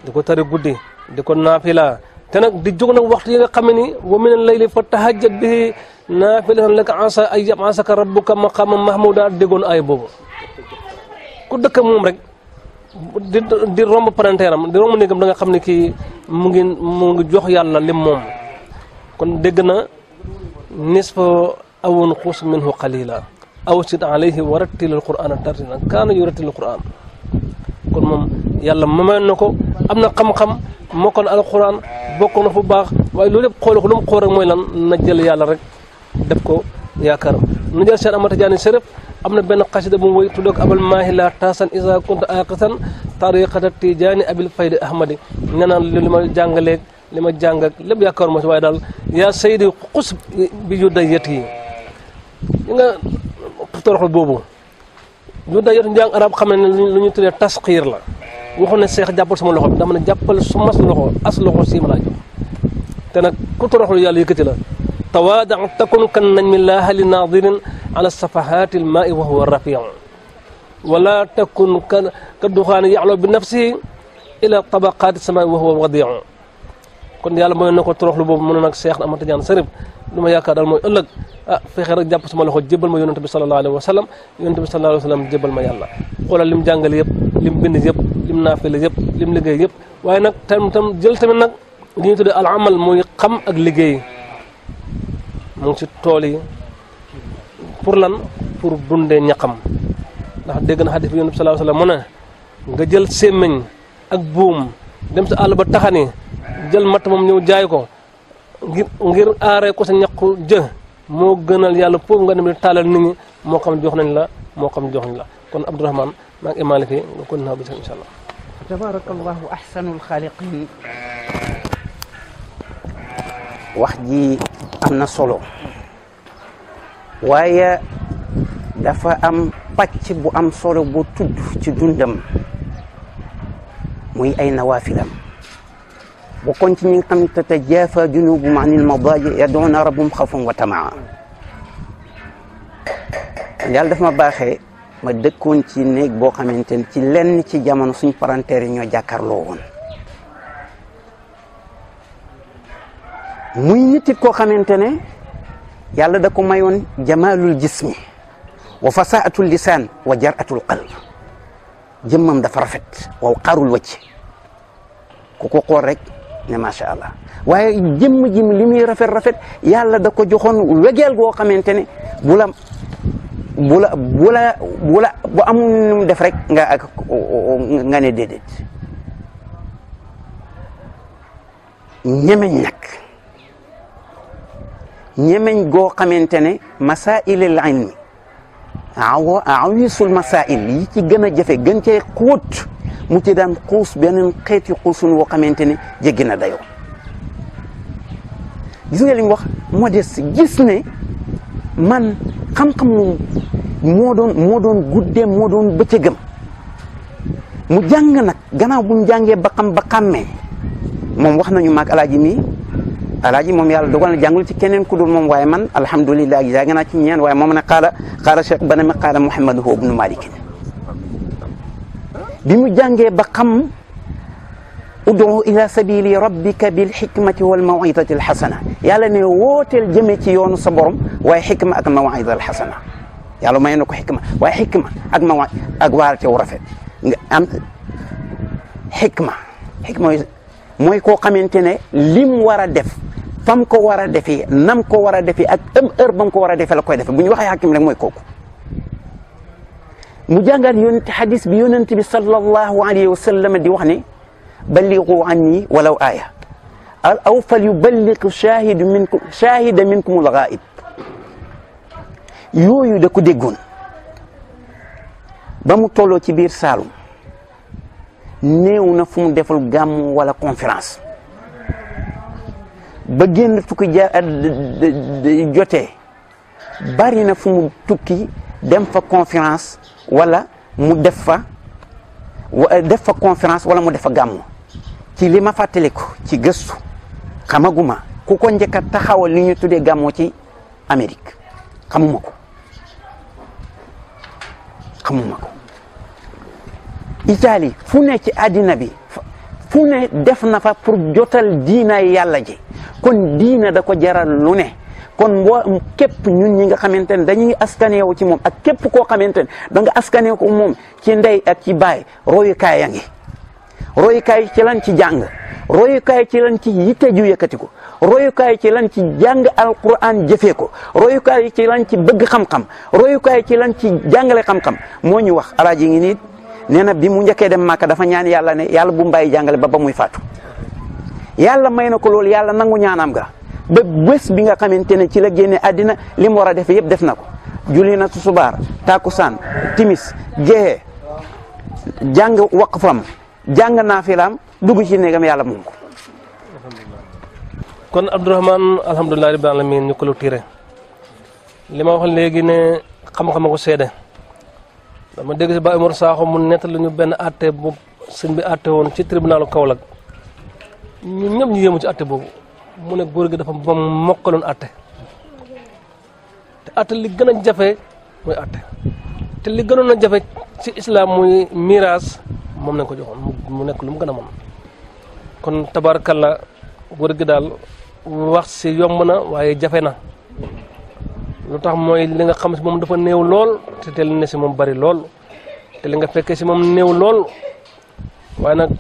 di ko tari guddi di ko naafila te nag di jóg nag waxtu yi nga xam ne ni wa min al-layli fa tahajjat bihi naafilatan laka asa ay yab'asaka rabbuka maqaman mahmuda déggoon ay boobu ku dëkk moom rek di romb parenteeram di romb néegam da nga xam ne kii mu ngi jox yàlla lim moom kon dégg na nisfa aw nqus minhu qalila aw zid alayhi wa rattilil qur'ana tartila kaana yurattilul qur'an kon moom yàlla mayoon na ko am na xam-xam mokkal alquran bokk na fu baax waaye loolu yëpp xool ko lu mu xool rek mooy lan na jël yàlla rek def ko yaakaaram na jël Cheikh Ahmad Tidiane Cherif am na benn xasida bu mu woy tuddee ko abal maahi la taasan isa kunta aqisan tariqata tijaani abil faydi ahmadi nee naa li ma jàngaleeg li ma jàng ak lépp yaakaar ma si waaye daal yaa saydi xus bi yu day yet yi li nga toroxal boobu ñu da yot njàng arab xam ne lu ñu tuddee tasxiir la waxoon ne seex jàppal sama loxo bi dama ne jàppal su mas loxo as loxo sii ma laa jox te nag ku toroxlu yàlla yëkkati la tawaada takun kan najmi laaha li naadirin ala safahaati almaai wa huwa rafiu wala takun ka duxaani yaxlo bi nafsihi ila tabaqaati samaai wa huwa wadiu kon yàlla mooy na ko toroxlu boobu mu ne nag seex na Ahmad Tidiane Sarif lu ma yaakaar daal mooy ëllëg fexe rek jàpp sama loxo jébal ma yonente bi sallallahu alayhi wa sallam yonente bi sallallahu alayhi wa sallam jébal ma yàlla xoolal lim jàngale yëpp lim bind yëpp lim naafile yëpp lim liggéey yëpp waaye nag tam jël tamit nag li ñu tuddee al amal mooy xam ak liggéey mu ngi ci tool yi pour lan pour dundee ñaqam ndax dégg na xadis bi yonente bi sallallahu alayhi wa sallam mu ne nga jël sémmiñ ak buum dem sa àll ba taxani jël matt moom ñëw jaay ko ngir aaree ko sa ñaqu jë moo gënal yàlla foofu nga dem di taalal nit ñi moo xam jox nañ la moo xam jox nañ la kon Abdourahmane maa ngi imaale fii nga kon naa bi insha allah tabarakallahu ahsanul xaaliqin wax ji am na solo waaye dafa am pàcc bu am solo bu tudd ci dundam muy ay nawaafilam bokkoon ci ñi nga xam ne tatajaafa junubuhum anil madaaji yad'uuna rabbahum xawfan wa tamaa yàlla daf ma baaxee ma dëkkoon ci néeg boo xamante ne ci lenn ci jamono suñ parenteer yi ñoo jàkkaarloo woon muy nit koo xamante ne yàlla da ko mayoon jamaalul jismi wa fasaatul lisaan wa jaratul qalb jëmmam dafa rafet waaw xaarul wacc ku ko xool rek ne macha allah waaye jëmm ji li muy rafet yàlla da ko joxoon wegeel goo xamante ne bu amul nu mu def rek nga ne déedéet ñemeñ goo xamante ne masaa'ilul ilmi awisul masaa'il yi ci gën a jafe gën cee xóot mu ci daan xuus beneen xeeti xuusun woo xamante ne jéggi na dayoo gis nga li mu wax modeste gis ne man xam-xam moo doon guddeem moo doon bëccëgam mu jàng nag gannaaw bu mu jàngee ba xam ba xàmmee moom wax nañu maag alaaji mi alaaji moom yàlla dogal na jàngul ci keneen ku dul moom waaye man alhamdulilah jàng naa ci ñeen waaye moom ne qaala cheikh bana mi qaala Muhammad huwa ibnu Malik bi mu jàngee ba xam ud'u ila sabili rabbika bil hikmati wal maw'izati al hasana yàlla ne wooteel jëmee ci yoonu sa borom waaye xikma ak maw'iza al hasana yàlla may na ko xikma waaye xikma ak waarate wu rafet nga am xikma mooy koo xamante ne lim war a def fam ko war a defee nam ko war a defee ak heure bam ko war a defee la koy defee bu ñu waxee xakim rek mooy kooku mu jàngal yonent xadis bi yonent bi sallallahu alayhi wa sallam di wax ne balligu anni walaw aaya aw fal yuballig shahida minkum al-ghaib yooyu da ko déggoon ba mu tolloo ci biir Saalum néew na fu mu deful gàmm wala conférence ba génn tukki jotee bari na fu mu tukki dem fa conférence wala mu def fa conférence wala mu def fa gàmm ci li ma fàttaliku ci gëstu xamaguma ku ko njëkk a taxawal li ñu tuddee gàmmoo ci Amérique xamuma ko Italie fu ne ci àddina bi fu ne def na fa pour jotal diina yàlla ji kon diina da ko jaral lu ne kon boo képp ñun ñi nga xamante ne dañuy askaneewu ci moom ak képp koo xamante ne da nga askaneewu ko moom ci ndey ak ci baay royukaay ya ngi royukaay ci lan ci jàng royukaay ci lan ci yitte ju yëkkati ko royukaay ci lan ci jàng alquran jëfee ko royukaay ci lan ci bëgg xam-xam royukaay ci lan ci jàngale xam-xam moo ñu wax alaaji ngi nii nee na bi mu njëkkee dem Màkka dafa ñaan yàlla ne yàlla bu mu bàyyi jàngale ba muy faatu yàlla may na ko loolu yàlla nangu ñaanam ga ba bés bi nga xamante ne ci la génne àddina li mu war a def yëpp def na ko julli na subaar takusaan timis gexe jàng waqfam jàng naafilaam dugg ci néegam yàlla moom ko. kon Abdourahmane alhamdulilah rabbil alamin ñu ko lu tiré li ma wax léegi ne xam-xam ko seede dama dégg si Baye Omar Sakho mu nettal lu ñu benn atte bu sëñ bi atte woon ci tribunalu Kaolack ñun ñëpp ñu yéemu ci atte boobu mu ne góor gi dafa ba mokkaloon atte te atte li gën a jafe mooy atte te li gënoon a jafe ci islam muy miraas moom nañ ko joxoon mu nekk lu mu gën a mën kon tabarakalla góor gi daal wax si yomb na waaye jafe na lu tax mooy li nga xam si moom dafa néew lool te li ne si moom bari lool te li nga fekkee si moom néew lool waaye nag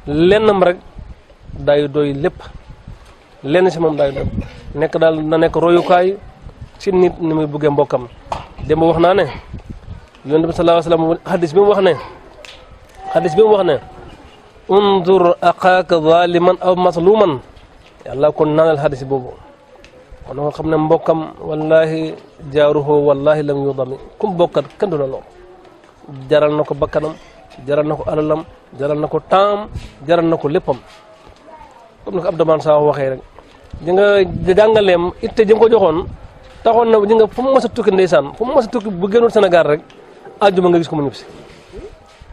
lennam rek day doy lépp lenn si moom day doy nekk daal na nekk royukaay ci nit ni muy buggee mbokkam démb wax naa ne yonent bi sallallahu alayhi wa sallam xadis bi mu wax ne undur axaaka zaliman aw masluman yàlla kon naanal xadis boobu kon nga xam ne mbokkam wallahi jaaruhu wallahi lam yudami kum bokkat kenn du la lool jaral na ko bakkanam jaral na ko alalam jaral na ko taam jaral na ko léppam comme ni ko Abdourahmane Sakho waxee rek di nga jàngaleem itte ji nga ko joxoon taxoon na di nga fu mu mos a tukki ndeysaan fu mu mos a tukki bu génnul Sénégal rek àjjuma nga gis ko mu ñibbisi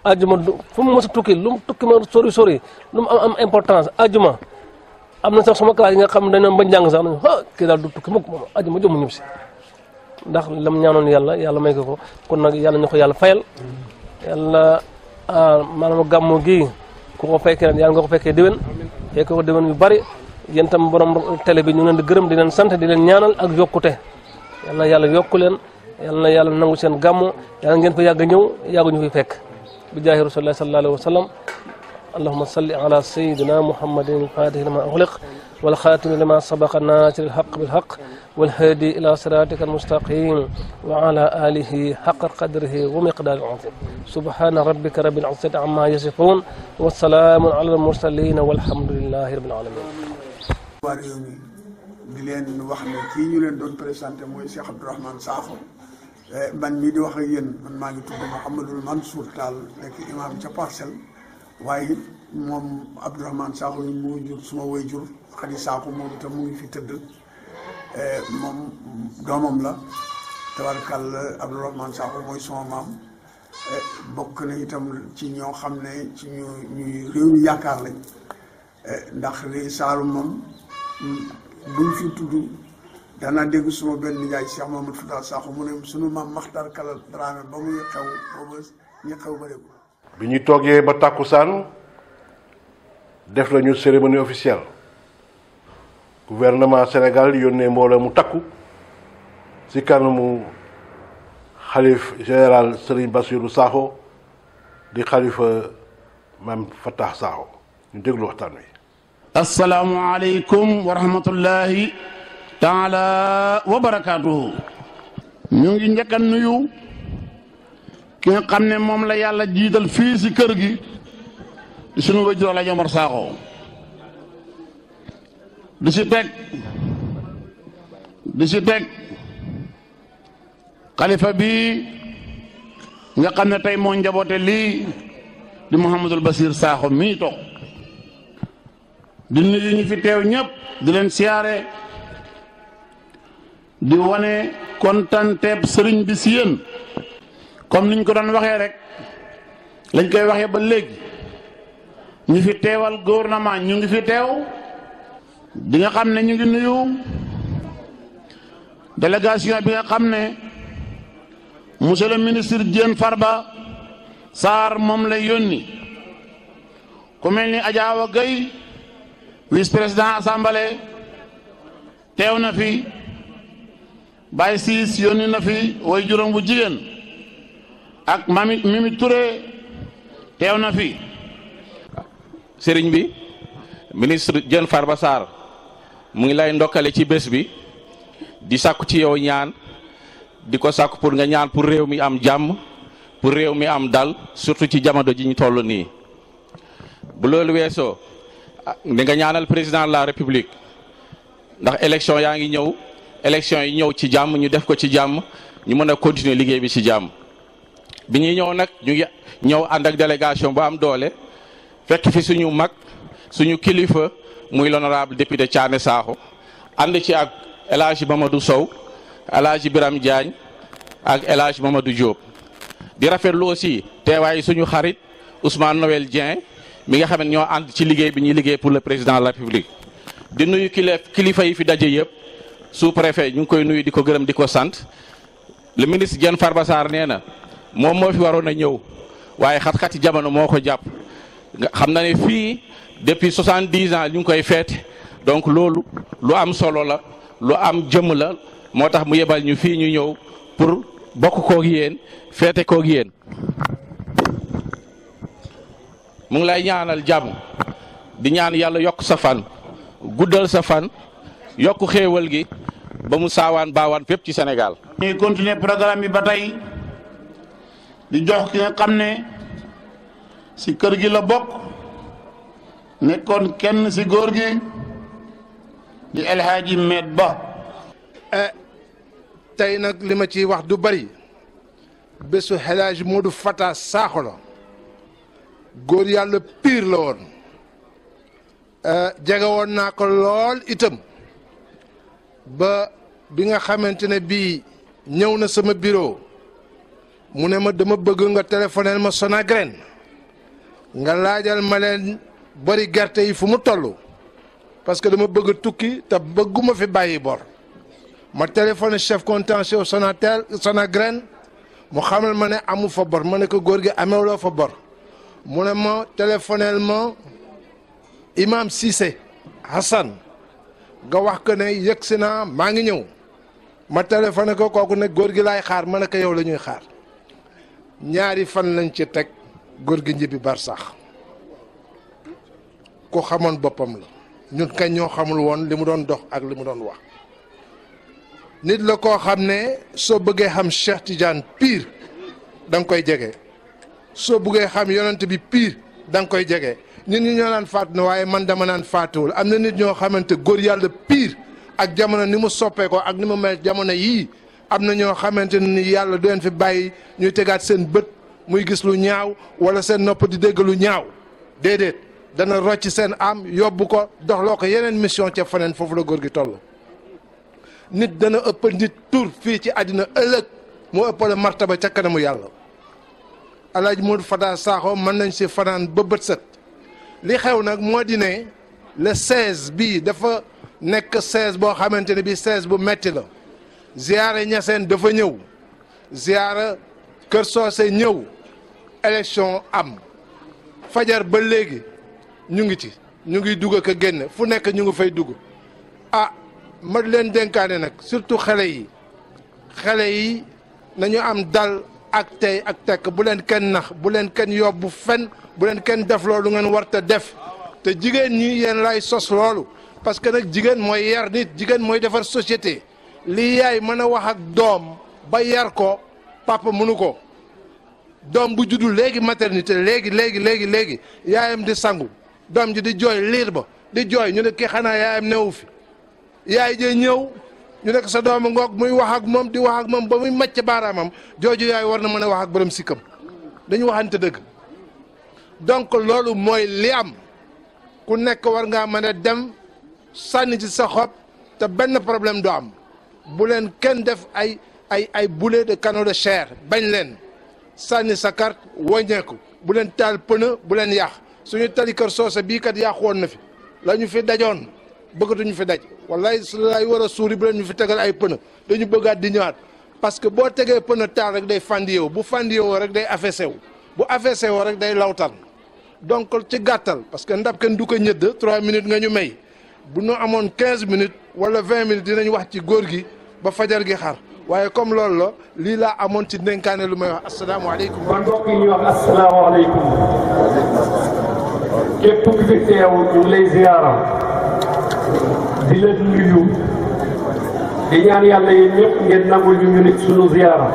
àjjuma fu mu mos a tukki lu mu tukki ma sori lu mu am importance àjjuma am na sax sama classe yi nga xam dañoo ba jàng sax nañu kii daal du tukki mukk moom àjjuma jëm mu ñibbisi ndax lam ñaanoon yàlla may ko kon nag yàlla ñu ko yàlla fayal yàlla maanaam gàmmu gi ku ko fekkee ren yàlla nga ko fekkee déwén fekk ko déwén yu bari yéen tam borom télé bi ñu leen di gërëm di leen sant di leen ñaanal ak yokkute yal na yàlla yokku leen yal na yàlla nangu seen gàmmu yàlla ngeen fa yàgg ñëw yàggu ñu fi fekk bi jaahi rasulillahi sallallahu alayhi wa sallam allahumma salli ala sayyidina muhammadin al-fatihi lima ughliq wal khatimi lima sabaqa nasir al-haqq bil haqq wal hadi ila siratika al-mustaqim wa ala alihi haqqa qadrihi wa miqdarihi al-azim subhana rabbika rabbil izzati amma yasifun wa salamun ala al-mursalin walhamdulillahi rabbil alamin. waa réew mi di leen wax ne kii ñu leen doon présenté mooy Cheikh Abdourahmane Sakho man mii di wax ak yéen man maa ngi tudd Mouhamadul Mansour Tall nekk imam ca Parcelles waaye moom Abdourahmane Sakho yi moo jur suma way jur Khady Sakho moom itam mu ngi fi tëdd moom doomam la tabarkàlla Abdourahmane Sakho mooy suma maam bokk na itam ci ñoo xam ne ci ñuy réew mi yaakaar lañ ndax li Saalum moom buñ fi tudd danaa dégg suma benn nijaay Cheikh Mamadou Fouta Sakho mu ne sunu maam Maxtar Kala Dramé ba muy xew booba ñu xew ba dégg. bi ñu toogee ba tàkkusaan def nañu cérémonie officielle gouvernement Sénégal yónnee mbooloo mu takku ci kanamu xalif général Serigne Bassirou Sakho di xalifa Mame Fattah Sakho ñu déglu waxtaan wi. asalaamualeykum wa rahmatullahi taala wa barakaatuhu. ñu ngi njëkk a nuyu ki nga xam ne moom la yàlla jiital fii si kër gi di sunu wajur Alaaji Omar Sakho di si teg xalifa bi nga xam ne tey moo njaboote lii di Mouhamadul Basir Sakho mii toog di nuyu ñu fi teew ñëpp di leen siyaare di wane kontanteeb sëriñ bi si yéen comme niñ ko doon waxee rek lañ koy waxee ba léegi ñu fi teewal gouvernement ñu ngi fi teew di nga xam ne ñu ngi nuyu délégation bi nga xam ne monsieur le ministre Diène Farba Sarr moom lay yónni ku mel ni Adja Awa Gueye vice président assemblée teew na fi Baye Ciss yónni na fi way juróom bu jigéen ak Mimi Touré teew na fi. sëriñ bi ministre Diène Farba Sarr mu ngi lay ndokkale ci bés bi di sàkku ci yow ñaan di ko sàkku pour nga ñaan pour réew mi am jàmm pour réew mi am dal surtout ci jamono ji ñu toll nii bu loolu weesoo di nga ñaanal président de la république ndax élection yaa ngi ñëw élection yi ñëw ci jàmm ñu def ko ci jàmm ñu mën a continuer liggéey bi ci jàmm bi ñuy ñëw nag ñu ngi ñëw ànd ak délégation bu am doole fekk fi suñu mag suñu kilifa muy l'honorable député Thiané Sakho ànd ci ak El Hadji Mamadou Sow El Hadj Biram Diagne ak El Hadj Mamadou Diop di rafetlu aussi teewaay suñu xarit Ousmane Noël Dieng mi nga xam ne ñoo ànd ci liggéey bi ñuy liggéey pour le président de la République di nuyu kilifa yi fi daje yëpp sous-préfet ñu ngi koy nuyu di ko gërëm di ko sant le ministre Diène Farba Sarr nee na moom moo fi waroon a ñëw waaye xat-xati jamono moo ko jàpp nga xam na ne fii depuis 70 ans ñu ngi koy feete donc loolu lu am solo la lu am jëmm la moo tax mu yebal ñu fii ñu ñëw pour bokk koog yéen feete koog yéen mu ngi lay ñaanal jàmm di ñaan yàlla yokk sa fan guddal sa fan yokk xéewal gi ba mu saawaan baawaan fépp ci Sénégal. ñuy continuer programme bi ba tey di jox ki nga xam ne si kër gi la bokk nekkoon kenn si góor gi di El Hadji Med Ba. tey nag li ma ciy wax du bari bésu El Hadji Modou Fata Sakho la góor yàlla pire la woon jege woon naa ko lool itam ba bi nga xamante ne bii ñëw na sama bureau mu ne ma dama bëgg nga téléphoneel ma Sonagraine nga laajal ma leen bari gerte yi fu mu toll parce que dama bëgg tukki te bëgguma fi bàyyi bor ma téléphoné chef contentieux Sonagraine mu xamal ma ne amu fa bor ma ne ko góor gi amewloo fa bor mu ne ma téléphoneel ma Imam Cissé Hassan nga wax ko ne yëg si naa maa ngi ñëw ma téléphoné ko kooku ne góor gi laay xaar ma ne ko yow la ñuy xaar ñaari fan lañ ci teg góor gi ñibbi barsax ku xamoon boppam la ñun kañ ñoo xamul woon li mu doon dox ak li mu doon wax nit la koo xam ne soo bëggee xam Cheikh Tidiane pire da nga koy jege soo bëggee xam yonent bi pire da nga koy jege nit ñi ñoo naan faatu na waaye man dama naan faatuwul am na nit ñoo xamante góor yàlla pire ak jamono ni mu soppeekoo ak ni mu mel jamono yii am na ñoo xamante ni yàlla du leen fi bàyyi ñuy tegaat seen bët muy gis lu ñaaw wala seen nopp di dégg lu ñaaw déedéet dana rocc seen am yóbbu ko doxloo ko yeneen mission ca faneen foofu la góor gi toll. nit dana ëpp nit tur fii ci àddina ëllëg moo ëppale martaba ca kanamu yàlla El Hadji Modou Fata Sakho mën nañ si fanaan ba bët set li xew nag moo di ne le 16 bii dafa nekk 16 boo xamante ne bii 16 bu metti la ziyaara Ñaseen dafa ñëw ziyaara Kër Soose ñëw élection am fajar ba léegi ñu ngi ci ñu ngi dugg ak a génn fu nekk ñu ngi fay dugg ma leen dénkaane nag surtout xale yi nañu am dal ak tey ak tekk bu leen kenn nax bu leen kenn yóbbu fen bu leen kenn def loolu ngeen war te def te jigéen ñi yéen lay sos loolu parce que nag jigéen mooy yar nit jigéen mooy defar société li yaay mën a wax ak doom ba yar ko papa mënu ko doom bu juddu léegi maternité léegi yaayam di sangu doom ji di jooy liir ba di jooy ñu ne kii xanaa yaayam newu fi yaay jee ñëw ñu nekk sa doomu ngoog muy wax ak moom di wax ak moom ba muy macc baaraamam jooju yaay war na mën a wax ak borom sikkam dañu waxante dëgg donc loolu mooy li am ku nekk war ngaa mën a dem sànni ci sa xob te benn problème du am bu leen kenn def ay boulet de canot de chair bañ leen sànni sa carte wàññeeku bu leen taal pneu bu leen yàq suñu tali Kër Soose bii kat yàqu woon na fi la ñu fi dajoon bëggatuñu fi daj wallaay su lay war a suuri bu leen ñu fi tegal ay pneu dañu bëggaat di ñëwaat parce que boo tegee pneu taal rek day fandiyoo bu fandiyoo rek day affaissé wu bu affaissé woo rek day lawtan donc ci gàttal parce que ndab kenn du ko ñëdd 3 minutes nga ñu may bu ñu amoon 15 minutes wala 20 minutes dinañ wax ci góor gi ba fajar gi xar waaye comme loolu la lii laa amoon ci dénkaane lu may wax asalaamaaleykum. kon mbokk yi ñuy wax asalaamaaleykum képp ku fi teew ñu ngi lay ziyaara di la nuyu di ñaan yàlla yéen ñëpp ngeen nangul ñu nit sunu ziyaara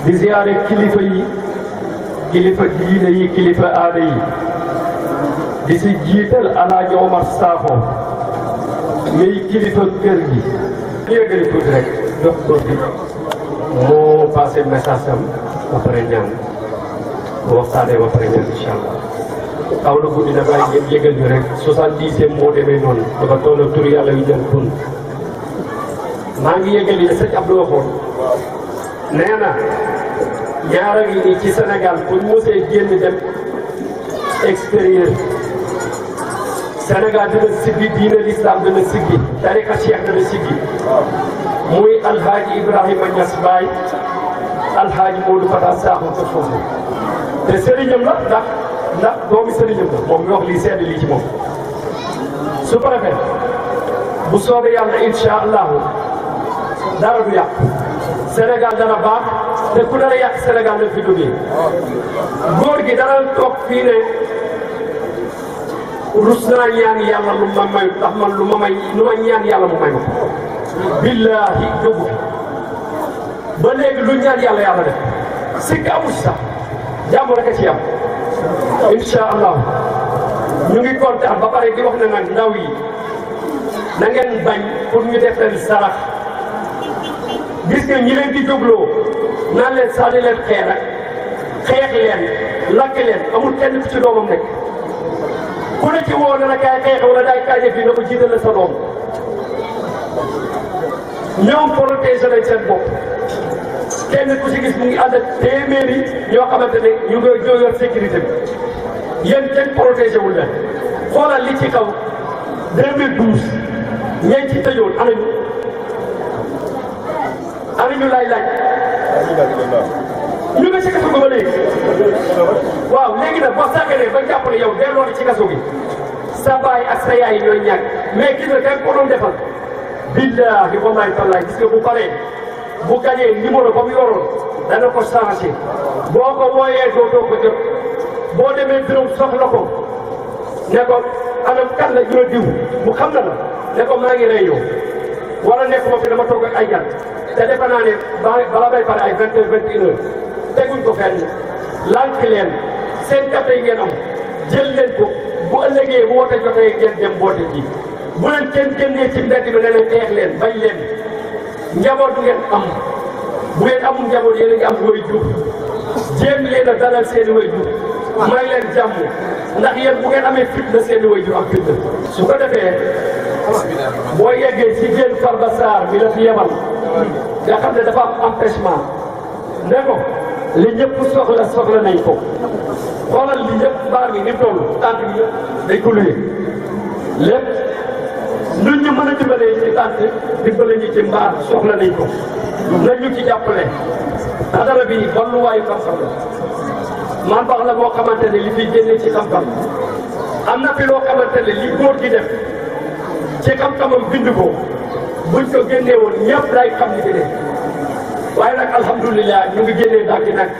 di ziyaare kilifa yi kilifa diine yi kilifa aada yi di si jiital Alaaji Omar Sakho muy kilifa kër gi. yéegali tuuti rek dox góor gi moo passé message am ba pare ñaan waxtaanee ba pare ñaan incha allah xaw na guddi na bàyyi ngeen yégal ñu rek 70e moo demee noonu dafa toll tur yàlla yu jël tun maa ngi yëgal yi sëñ Abdou waxoon nee na ñaara ngi nii ci Sénégal buñ mosee génn dem extérieur Sénégal dina siggi diine l'islam dina siggi tariqa cheikh dina siggi muy alhaaji Ibrahima Niass Baye alhaaji Modou Fata Sakho te foofu te sëriñam la ndax doomi sëriñam la moom mi wax lii seede lii ci moom su préfet bu soobee yàlla incha allahu dara du yàq Sénégal dana baax te ku dara yàq Sénégal na fi duggee góor gi dara toog fii ne rus naa ñaan yàlla lu ma may ndax man lu ma ñaan yàlla mu may ma billaahi jógu ba léegi lu ñaan yàlla yàlla def sikk amul sax jàmm rek a ci am incha allah ñu ngi kontaan ba pare di wax ne nag ndaw yi na ngeen bañ pour ñu def leen sarax gis nga ñi leen di jógloo naan leen sànni leen xeex leen lakk leen amul kenn ku ci doomam nekk ku ne ci woo na la kaay xeex wala daay kaay fii na ko jiital sa doom ñoom protéger nañ seen bopp kenn ku ci gis mu ngi ànd ak téeméeri ñoo xamante ne ñu ngi ñoo yor sécurité bi yéen kenn protégé wul leen xoolal li ci kaw 2012 ñeent ci tëjoon anañu laaj ñu ngi ci kaso gi ba léegi waaw léegi nag boo sàgganee ba jàpp ne yow delloo ci kaso gi sa baay ak sa yaay ñooy ñàkk mais gis nga ko doon defal billaahi wallaahi tallaahi gis nga bu paree bu gañee numéro ba mu yoroon dana ko changé boo ko wooyee dootoo ko jot boo demee bureau soxla ko ne ko anam kan la ñu diw mu xam na la ne ko maa ngi réunion wala nekkuma fi dama toog ak ay gan te defe naa ne bala bay pare ay 20 heures 21 heures teguñ ko fenn lànk leen seen carte yi ngeen am jël leen ko bu ëllëgee bu wote jotee ngeen dem boote ji bu leen kenn génnee ci mbedd bi ne leen xeex leen bañ leen njaboot bu ngeen am bu ngeen amul njaboot yéen a ngi am way jur jéem leen a dalal seen i way jur may leen jàmm ndax yéen bu ngeen amee fitna seen i way jur am fitna su ko defee boo yeggee ci Diène Farba Sarr bi la fi yebal nga xam ne dafa am empêchement ne ko li ñëpp soxla nañ ko xoolal li ñëpp mbaar mi ni mu toll tànk bi yëpp day ko luye lépp ñun ñu mën a dimbalee ci tànk dimbale ñu ci mbaar soxla nañ ko nañ ñu ci jàppale adara bi balluwaayu xam-xam la man baax la boo xamante ne li fiy génnee ci xam-xam am na fi loo xamante ne li góor gi def ci xam-xamam bind ko buñ ko génnee woon ñëpp day xam li fi def waaye nag alhamdulilah ñu ngi génnee daal di nag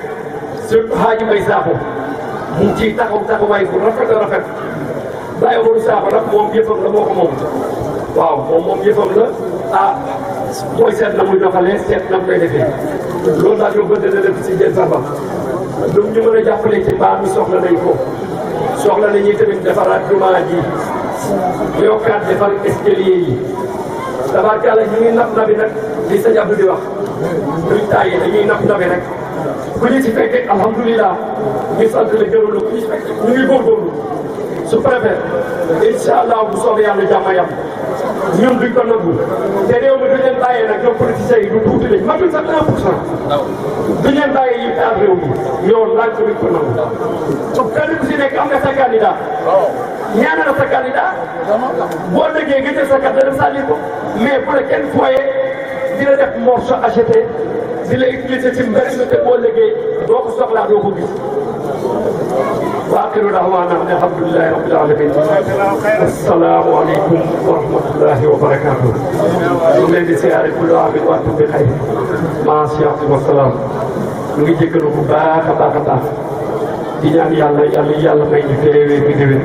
surtout Hadji Mbaye Sakho mu ngi ciy taxawaay bu rafet a rafet Baye Amadou Sakho nag moom yëfam la moo ko moom waaw moom yëfam la ah mooy seet na muy doxalee seet na mu koy defee loolu daal ñoo bëgg na def si Diène Farba lu ñu mën a jàppale ci baax mi soxla nañ ko soxla nañuy tamit defaraat jumaa ji yokkaat defar escalier yi tabarkàlla ñu ngi napp nabi nag li sëñ Abdou di wax duñ tàyyi dañuy napp nabi rek ku ñu ci fekkee alhamdulilah ñu sant la gërëm la ku ñu ci fekkee ñu ngi góorgóorlu su préfet incha allah bu soobee yàlla jàmm yam ñun duñ ko nangu te réew mi duñ leen bàyyee nag ñoom politiciens yi du tuuti lañ matul sax 1% duñ leen bàyyee yi taal réew mi ñoo laaj ko duñ ko nangu kenn ku si nekk am nga sa candidat ñaana na sa candidat boo déggee nga jël sa carte dem sànni ko mais bu la kenn foyee di la def morceau acheté di la utiliser ci mbir mi te boo liggéey doo ko soxlaa doo ko gis wa axiru da'waana alhamdulillahi rabbil alamin assalaamu aleykum wa rahmatullahi wa barakatuh ñu ngi leen di siyaare kullu aamin wa antum bi xayr maa siyaatu wa salaam ñu ngi jéggalu bu baax a baax a baax di ñaan yàlla may ñu teewee bi déwén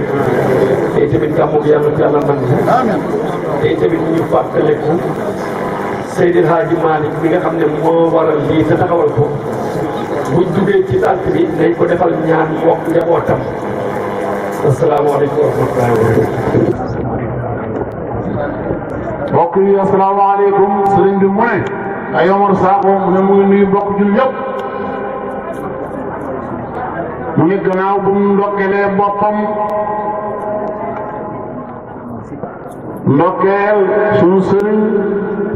te tamit gàmmu gi yàlla man te tamit ñu fàttaliku Seydil Hadji Malick mi nga xam ne moo waral lii te taxawal ko buñ duggee ci tànk bi nañ ko defal ñaan mbokk njabootam asalaamaaleykum wa rahmatullahi wa barakatuh mbokk yi asalaamaaleykum sëriñ bi mu ne ay Omar Sakho mu ne mu ngi nuyu mbokk jul yëpp mu ne gannaaw bu mu ndokkelee boppam ndokkeel suñu sëriñ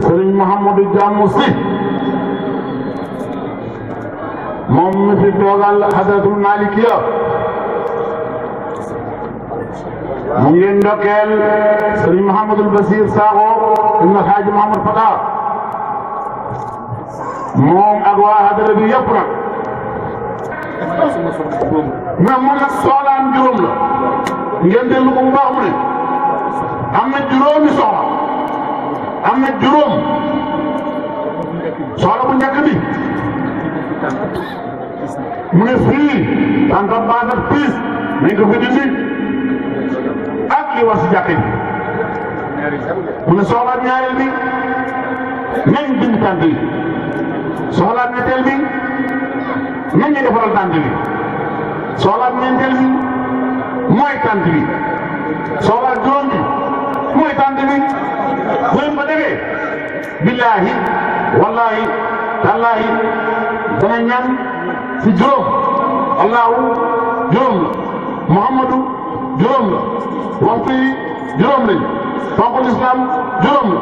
Sëriñ Mouhamadou Diamou Sy moom mi fi toogal hadratul Malikiya mu ngi leen ndokkeel Sëriñ Mouhamadul Basir Sakho ibn Alhaaji Mouhamad Fata moom ak waa hadara bi yëpp nag mais moom nag soxlaam juróom la ngeen déglu ko bu baax mu ne am na juróomi soxla am na juróom soxla bu njëkk bi mu ne fii tànta baasat piis nañ ko fi dindi ak li war si jàkk bi mu ne soxla ñaareel bi nañ dindi tànt yi soxla ñetteel bi nañ ñu defaral tànt bi soxla ñeenteel bi mooy tànt bi soxla juróom bi mooy tànt bi bu leen ko defee billaahi wallaahi tallaahi dana ñaan si juróom allahu juróom la muhammadu juróom la waxtu yi juróom lañ fonkul islam juróom la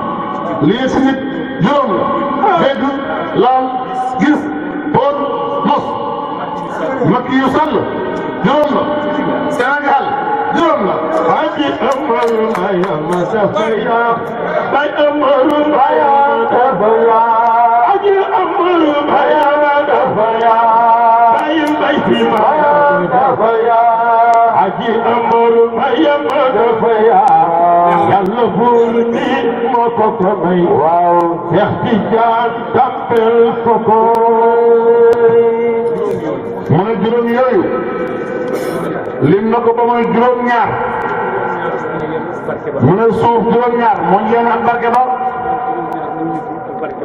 lii si nit juróom la dégg laal gis póot mos makki yu sall juróom la Sénégal juróom la aji amaru maya masafaya bay amaru maya dafaya aji amaru maya dafaya bay bay fi maya dafaya aji amaru maya dafaya yàlla buur ni moo ko ko may waaw Seex Tijaan tampel ko ko mu ne juróom yooyu lim na ko ba mooy juróom-ñaar mu ne suuf juróom-ñaar moo ñu leen ak barke ba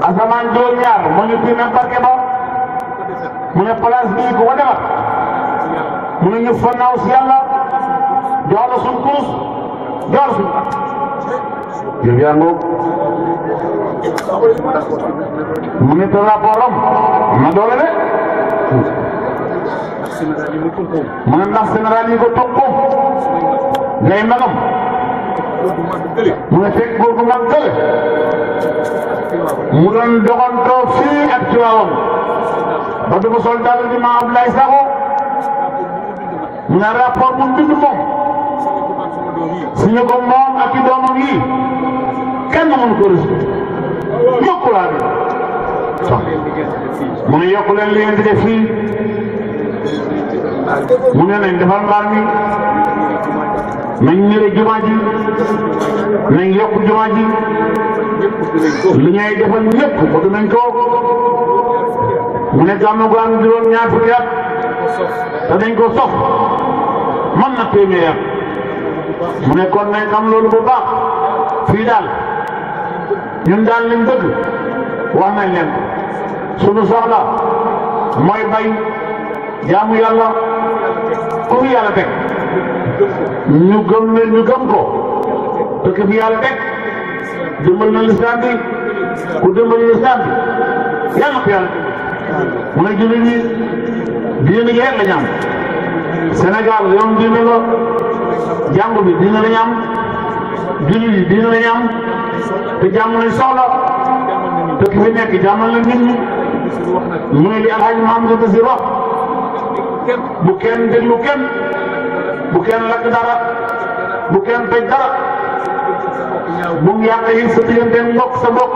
asamaan juróom-ñaar moo ñu tiim ak barke ba mu ne place bii ku ko defar mu ne ñu fannaaw si yàlla jox la suñ kurus jox la suñ yëf yaa ngoog mu ne te rapport am na doole de mu ne ndax général yi ko toppoo ngay magam mu ne fekk góor gu mag gële mu doon doxantoo fii ak Tiwaawan ba du ko sol dal di ma Abdoulaye Sakho mu ne rapport bu bind moom signé ko moom ak i doomam yi kenn mënu ko rejeté yokku laa de mu ne yokku leen li ngeen di def fii mu ne nañ defar mbaar mi nañ ñëre jumaa ji nañ yokk jumaa ji li ñuy defal ñëpp bëgg nañ ko mu ne gàmmu gu am juróom-ñaar fukki at te dañ ko sof mën na téeméer at mu ne kon nañ xam loolu bu baax fii daal ñun daal liñ bëgg wax nañ leen sunu soxla mooy bay jaamu yàlla ku fi yàlla teg ñu gëm ne ñu gëm ko te ku fi yàlla teg dimbal na lislaam bi ku dimbal lislaam bi yàlla ko yàlla mu ne jullit ñi diine gi rek la ñu am Sénégal yoon diine la jàngu bi diine la ñu am jullit yi diine la ñu am te jàmm lañ soxla te ki fi nekk jàmmal na nit ñi mu ne li Alhaji Mahamadou Basir wax bu kenn déglu kenn bu kenn lakk dara bu kenn tëj dara bu mu yàq yi sa diggante mbokk sa mbokk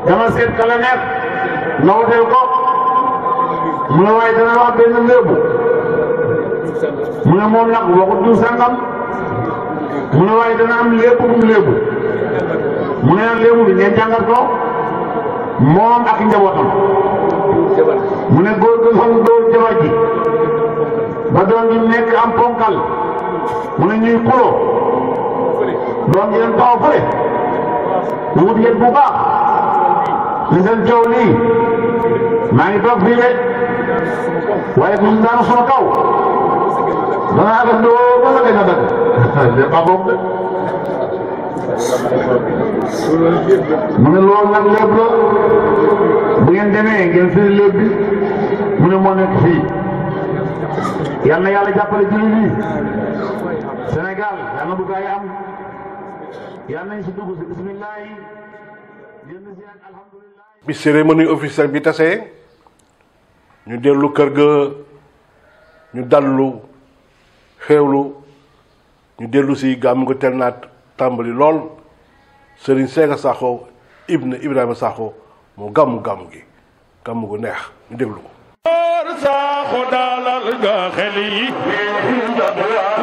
dama seet ka la neex nga woteel ko mu ne waaye dana wax benn léebu mu ne moom nag waxut du sangam mu ne waaye dana am lépp bu mu léebu mu ne nag léebu bi ngeen jàngat ko moom ak njabootam mu ne góor gu xam dóor jabar ji ba doon ñu nekk am ponkal mu ne ñuy xuloo doon ñu leen taxaw fële mu wut yet bu baax li seen coow lii maa ngi toog fii de waaye bu ñu daanu sama kaw danaa def doo ba la dëgg dëgg ba boobu mu ne loolu nag lépp la bu ngeen demee ngeen firi lépp bi mu ne moo nekk fii yal na yàlla jàppale jullit yi Sénégal yal na bu gaa yi am yal nañ si dugg si bisimilah. bi cérémonie officielle bi tasee ñu dellu kër ga ñu dallu xéewlu ñu dellu si gàmm nga tel naat tàmbali lool Serigne Sega Sakho ibn Ibrahima Sakho moo gàmmu gi gàmmu gu neex ñu déglu ko Sakho dalal nga xel yi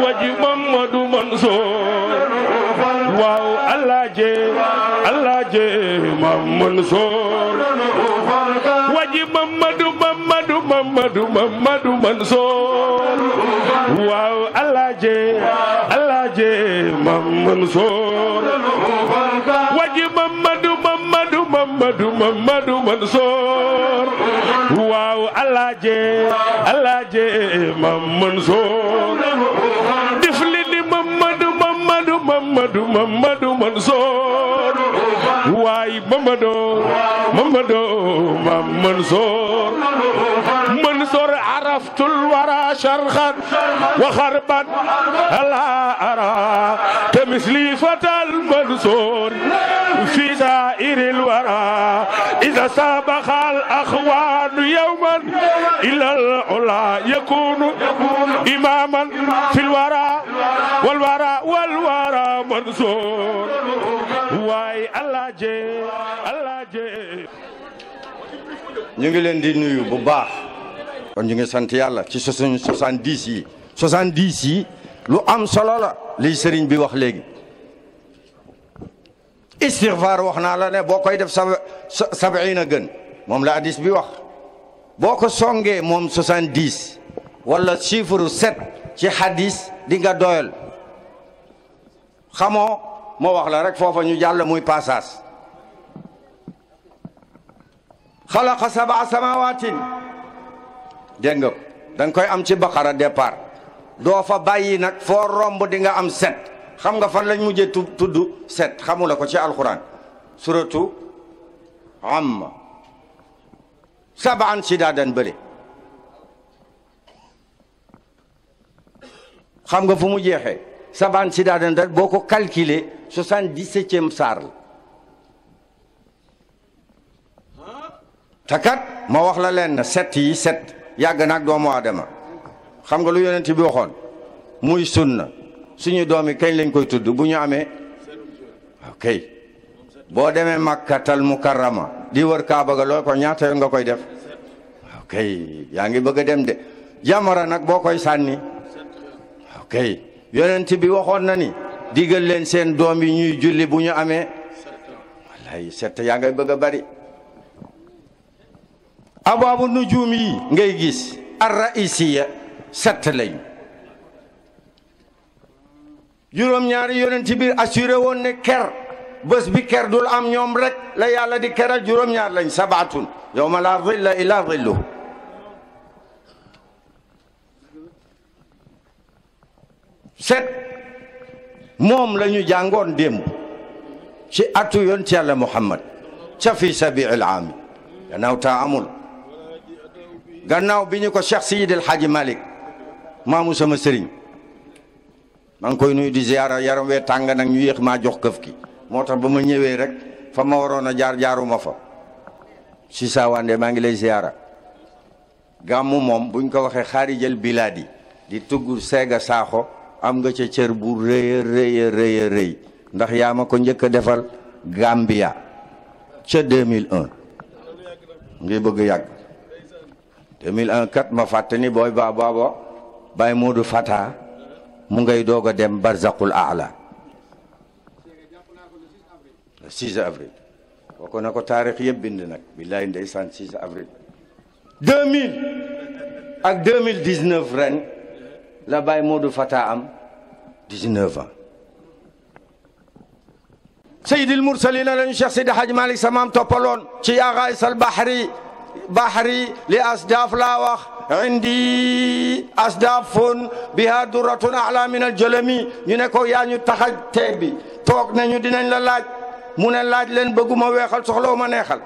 waji Mamadou Mansour waaw Alaaje Mam Mansour waji Mamadou Mansour waaw Alaaje Mam Mansour waji Mamadou Mansour waaw Alaaje Mam Mansour difli ni Mamadou Mansour waay Mamadou Mam Mansour araftul wara sharqan wa gharban ala ara كمثلي فتى المنصور في سائر الورى إذا سابق الأخوان يوما إلى العلا يكون إماما في الورى والورى منصور واي الله جي ñu ngi leen di nuyu bu baax kon ñu ngi sant yàlla ci 70 yi lu am solo la li sëriñ bi wax léegi istighfar wax naa la ne boo koy def 70 gën moom la hadis bi wax boo ko songee moom 70 wala chiffre 7 ci hadis di nga doyal xamoo moo wax la rek foofa ñu jàll muy passage xalaqa 7 samawaatin dégg nga da nga koy am ci baqara départ doo fa bàyyi nag foo romb di nga am 7 xam nga fan lañ mujjee tudd 7 xamula ko ci alquran suratu amma 7 sidaadan bële xam nga fu mu jeexee 7 sidaadan da boo ko calculer 77e saar la takat ma wax la leen 7 yi 7 yàgg nag doomu aadama xam nga lu yonent bi waxoon muy sunna suñu doom yi kañ lañ koy tudd bu ñu amee ok boo demee makkatal mukarrama di wër kaaba ga loo ko ñaata yoon nga koy def ok yaa ngi bëgg a dem de jamara nag boo koy sànni ok yonent bi waxoon na ni digal leen seen doom yi ñuy julli bu ñu amee wallahi 7 yaa ngay bëgg a bari abaabu nujum yi ngay gis ar raisiya 7 lañ juróom-ñaari yonent bi assuré woon ne ker bés bi ker dul am ñoom rek la yàlla di keral juróom-ñaar lañ sabaatun yawma la dhilla illa dhilluhu set moom la ñu jàngoon démb ci atu yonent yàlla Muhammad ca fi sabiil aami gannaaw taa amul gannaaw bi ñu ko Cheikh Seydi El Hadji Malick maamu sama sëriñ maa ngi koy nuyu di ziara yaram wee tàng nag ñu yéex maa jox këf ki moo tax ba ma ñëwee rek fa ma waroon a jaaruma fa si saawande maa ngi lay ziara gàmmu moom buñ ko waxee xaarijal bilaadi di tugg Sega Sakho am nga ca cër bu rëy ndax yaa ma ko njëkk a defal Gambia ca 2001 ngi bëgg yàgg 2001 kat ma fàttani booy baaba Baye Modou Fata mu ngay doog a dem barzaqul aala le 6 avril bokk na ko taarix yëpp bind nag billaay ndeysaan 6 avril 2000 ak 2019 ren la Baye Modou Fata am 19 ans Seydil Mursalina lañu Cheikh Seydi Hadji Malick samaam toppaloon ci yaa gaysal bahri li asdaaf laa wax indi asdaafun biha durratun a'la min al-jalami ñu ne ko yaa ñu taxaj teeb bi toog nañu dinañ la laaj mu ne laaj leen bëgguma weexal soxlawu ma neexal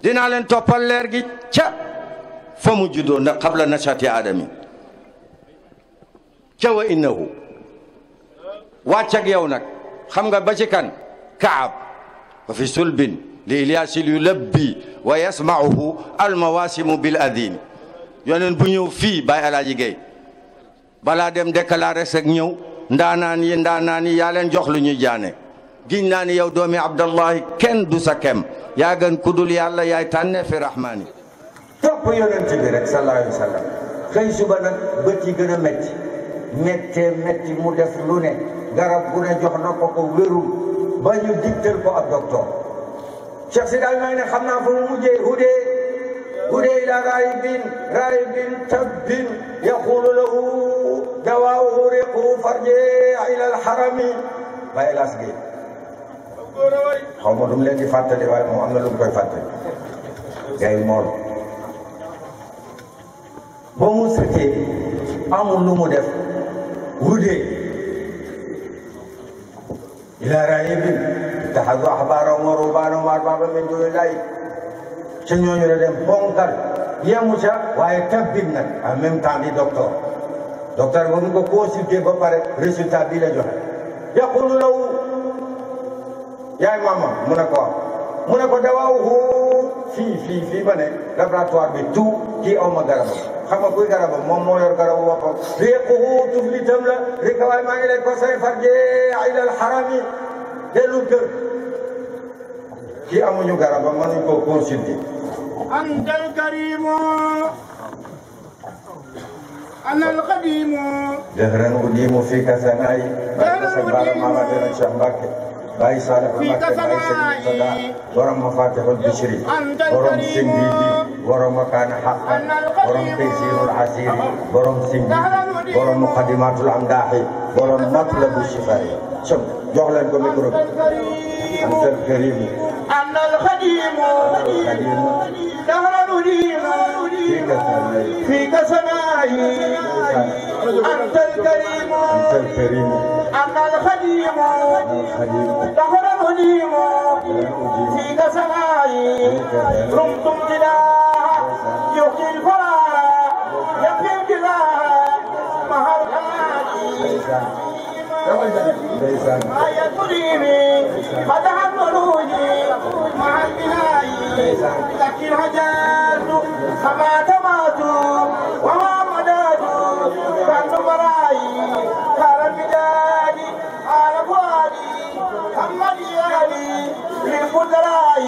dinaa leen toppal leer gi ca fa mu juddoo ndax qabla nashati aadami ca wa innahu wàcc ak yow nag xam nga ba ci kan Kaab wa fi sulbin li ilyasil yulabbi wa yasmauhu almawasimu bil adini yoneen bu ñëw fii Baye Alaaji Gueye balaa dem déclaré rek ñëw ndaanaan yi yaa leen jox lu ñuy jaane giñ naa ni yow doomi Abdallahi kenn du sa kem yaa gën kudul yàlla yaay tànne fi rahmaani topp yonent bi rek sallallahu alayhi wa sallam xëy suba nag bët yi gën a metti mu def lu ne garab bu ne jox na ko wérul ba ñu digtal ko ak docteur Cheikh si daal may ne xam naa fa mu mujjee hudee ila raayibin tabbin yaqulu lahu dawaahu riqu farje ila alharami Baye Laas Gueye xaw ma du mu leen di fàttali waaye moom am na lu mu koy fàttali gay mool ba mu sëkkee amul lu mu def hudee ila raayibin ittaxadu ahbaarahum wa ruhbaanahum arbaaban min duunillaahi ca ñooñu la dem bonkal yemu ca waaye tabbin nag en même temps di docteur ba mu ko consulté ba pare résultat bi la joxe yaqulu law yaay mama mu ne ko dawaahu fii ba ne laboratoire bi tout kii aw ma garabam xam nga kuy garabam moom moo yor garabu boppam riquhu tuflitam la rika waay maa ngi leen ko say farje ila alharami dellu kër kii amuñu garabam mënuñ koo consulté أنت الكريم أنا القديم دهرا أديم فيك ثنائي سبحان ما دنا الشيخ مبكي باي صالح فيك ثنائي ورم مفاتيح البشر ورم سنديدي ورم كان حقا ورم تيسير العسير ورم سنديدي ورم مقدمات الأمداح ورم مطلب الشفاء شوف جعلن كم يقولون أنت الكريم أنا الخديم دهر نديم فيك سنائي أنت الكريم أنا الخديم دهر نديم فيك سنائي رمت امتداها يحيي الفراح يقي الجزاء مهر آية قديمي فتح الولوج مع البناء لكن هجرت فما تمات وما مداد كان مرائي قال البداد قال فؤادي محمد يالي للقدراء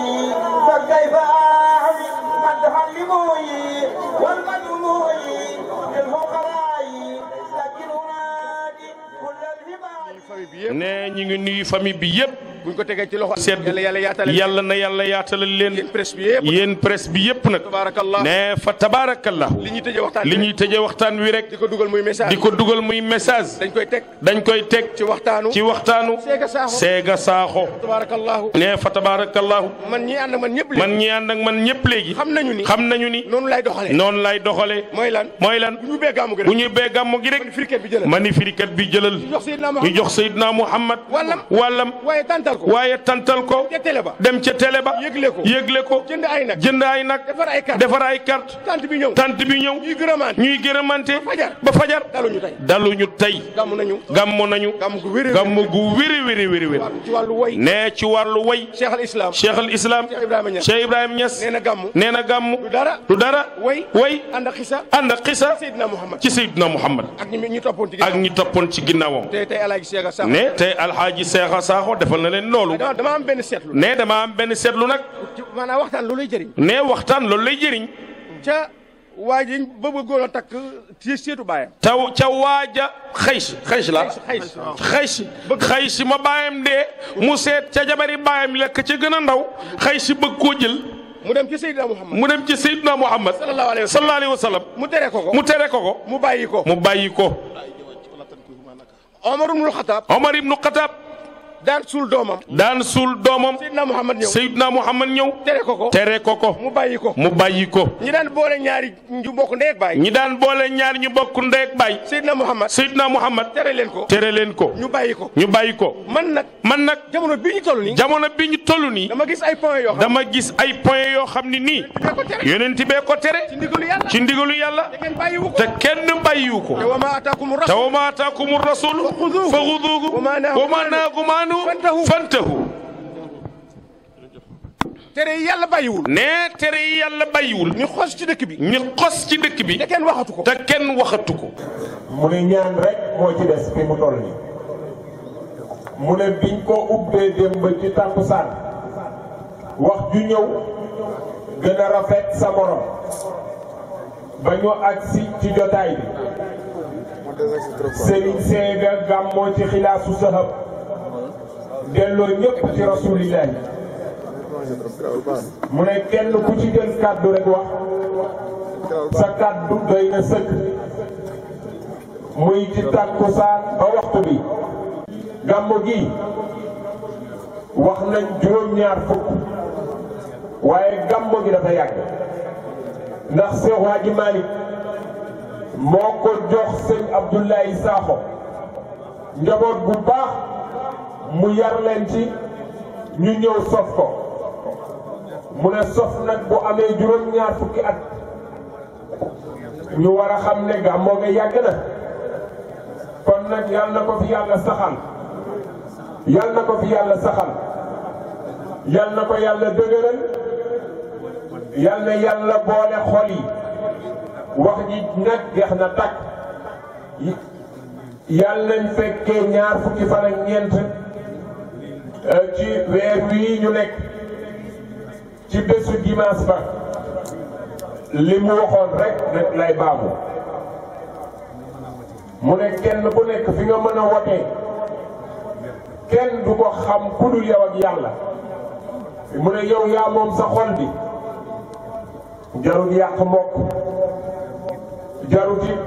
فكيف أحمي مدحا لموي والمدموي للفقراء لكن أنادي كل الهبال ne ñi ngi nuyu famille bi yëpp buñ ko tegee ci loxo sedd yàlla na yàlla yaatalal leen yéen presse bi yëpp nag ne fa tabaarakallah li ñuy tëjee waxtaan wi rek di ko dugal muy message dañ koy teg ci waxtaanu Séga Sakho ne fa tabaarakallahu man ñi ànd ak man ñëpp léegi xam nañu ni noonu lay doxale mooy lan bu ñu bee gàmmu gi rek mani firikat bi jëlal ñu jox Seydina Muhammad wàllam waaye tantal ko dem ca télé ba yëgle ko jënd ay nag defar ay carte tant bi ñëw ñuy gërëmante ba fajar daluñu tey gàmmu nañu gàmmu gu wéri ne ci wàllu way Cheikh al Islam Cheikh Ibrahima Niass nee na gàmmu du dara way ànd ak xisa ci Seydina Muhammad ak ñi toppoon ci ginnaawam ne tey alxaaji Séga Sakho defal na leen loolu dama am benn seetlu ne dama am benn seetlu nag maanaam waxtaan loolu lay jëriñ ne waxtaan loolu lay jëriñ ca waaji ba bëggoon a takk ci seetu baayam ca waaja xays ma baayam dee mu seet ca jabari baayam lekk ca gën a ndaw xays bëgg koo jël mu dem ci Seydina Muhammad sallallahu alayhi wa sallam mu tere ko ko mu bàyyi ko Omar ibnu Xataab daan suul doomam Seydina Muhammad ñëw tere ko ko mu bàyyi ko ñi daan boole ñaari ñu bokk ndey ak baay Seydina Muhammad tere leen ko ñu bàyyi ko man nag jamono bi ñu toll nii dama gis ay point yoo xam ni nii yonent bee ko tere ci ndigalu yàlla te kenn bàyyiwu ko te wa ma ataakumu rasul fa xuduuhu wa ma nahaakum anhu fantahu tere yi yàlla bàyyiwul. nee tere yi yàlla bàyyiwul. ñu xos ci dëkk bi. ñu xos ci dëkk bi. te kenn waxatu ko. te kenn waxatu ko. mu ne ñaan rek moo ci des fi mu toll nii. mu ne biñ ko ubbee démb ci tàkkusaan wax ju ñëw gën a rafet sa morom ba ñu agsi ci jotaay bi Serigne Sega gàmmoo ci xilaasu sahab delloo ñëpp ci rasulillahi mu ne kenn ku ci jël kàddu rek wax sa kàddu doy na sëkk muy ci tàkkusaan ba waxtu bi gàmmu gi wax nañ juróom-ñaar fukk waaye gàmmu gi dafa yàgg ndax Cheikh Hadji Malick moo ko jox sëñ Abdoulaye Sakho njaboot bu baax mu yar leen ci ñu ñëw sof ko mu ne sof nag bu amee juróom-ñaar fukki at ñu war a xam ne gàmmu gi yàgg na kon nag yal na ko fi yàlla saxal yal na ko fi yàlla saxal yal na ko yàlla dëgëral yal na yàlla boole xol yi wax ji nag jeex na takk yal nañ fekkee ñaar fukki fan ak ñeent ci weer wii ñu nekk ci bésu dimanche ba li mu waxoon rek lay baamu mu ne kenn ku nekk fi nga mën a wotee kenn du ko xam ku dul yow ak yàlla mu ne yow yaa moom sa xol bi jarut yàq mbokk jarut it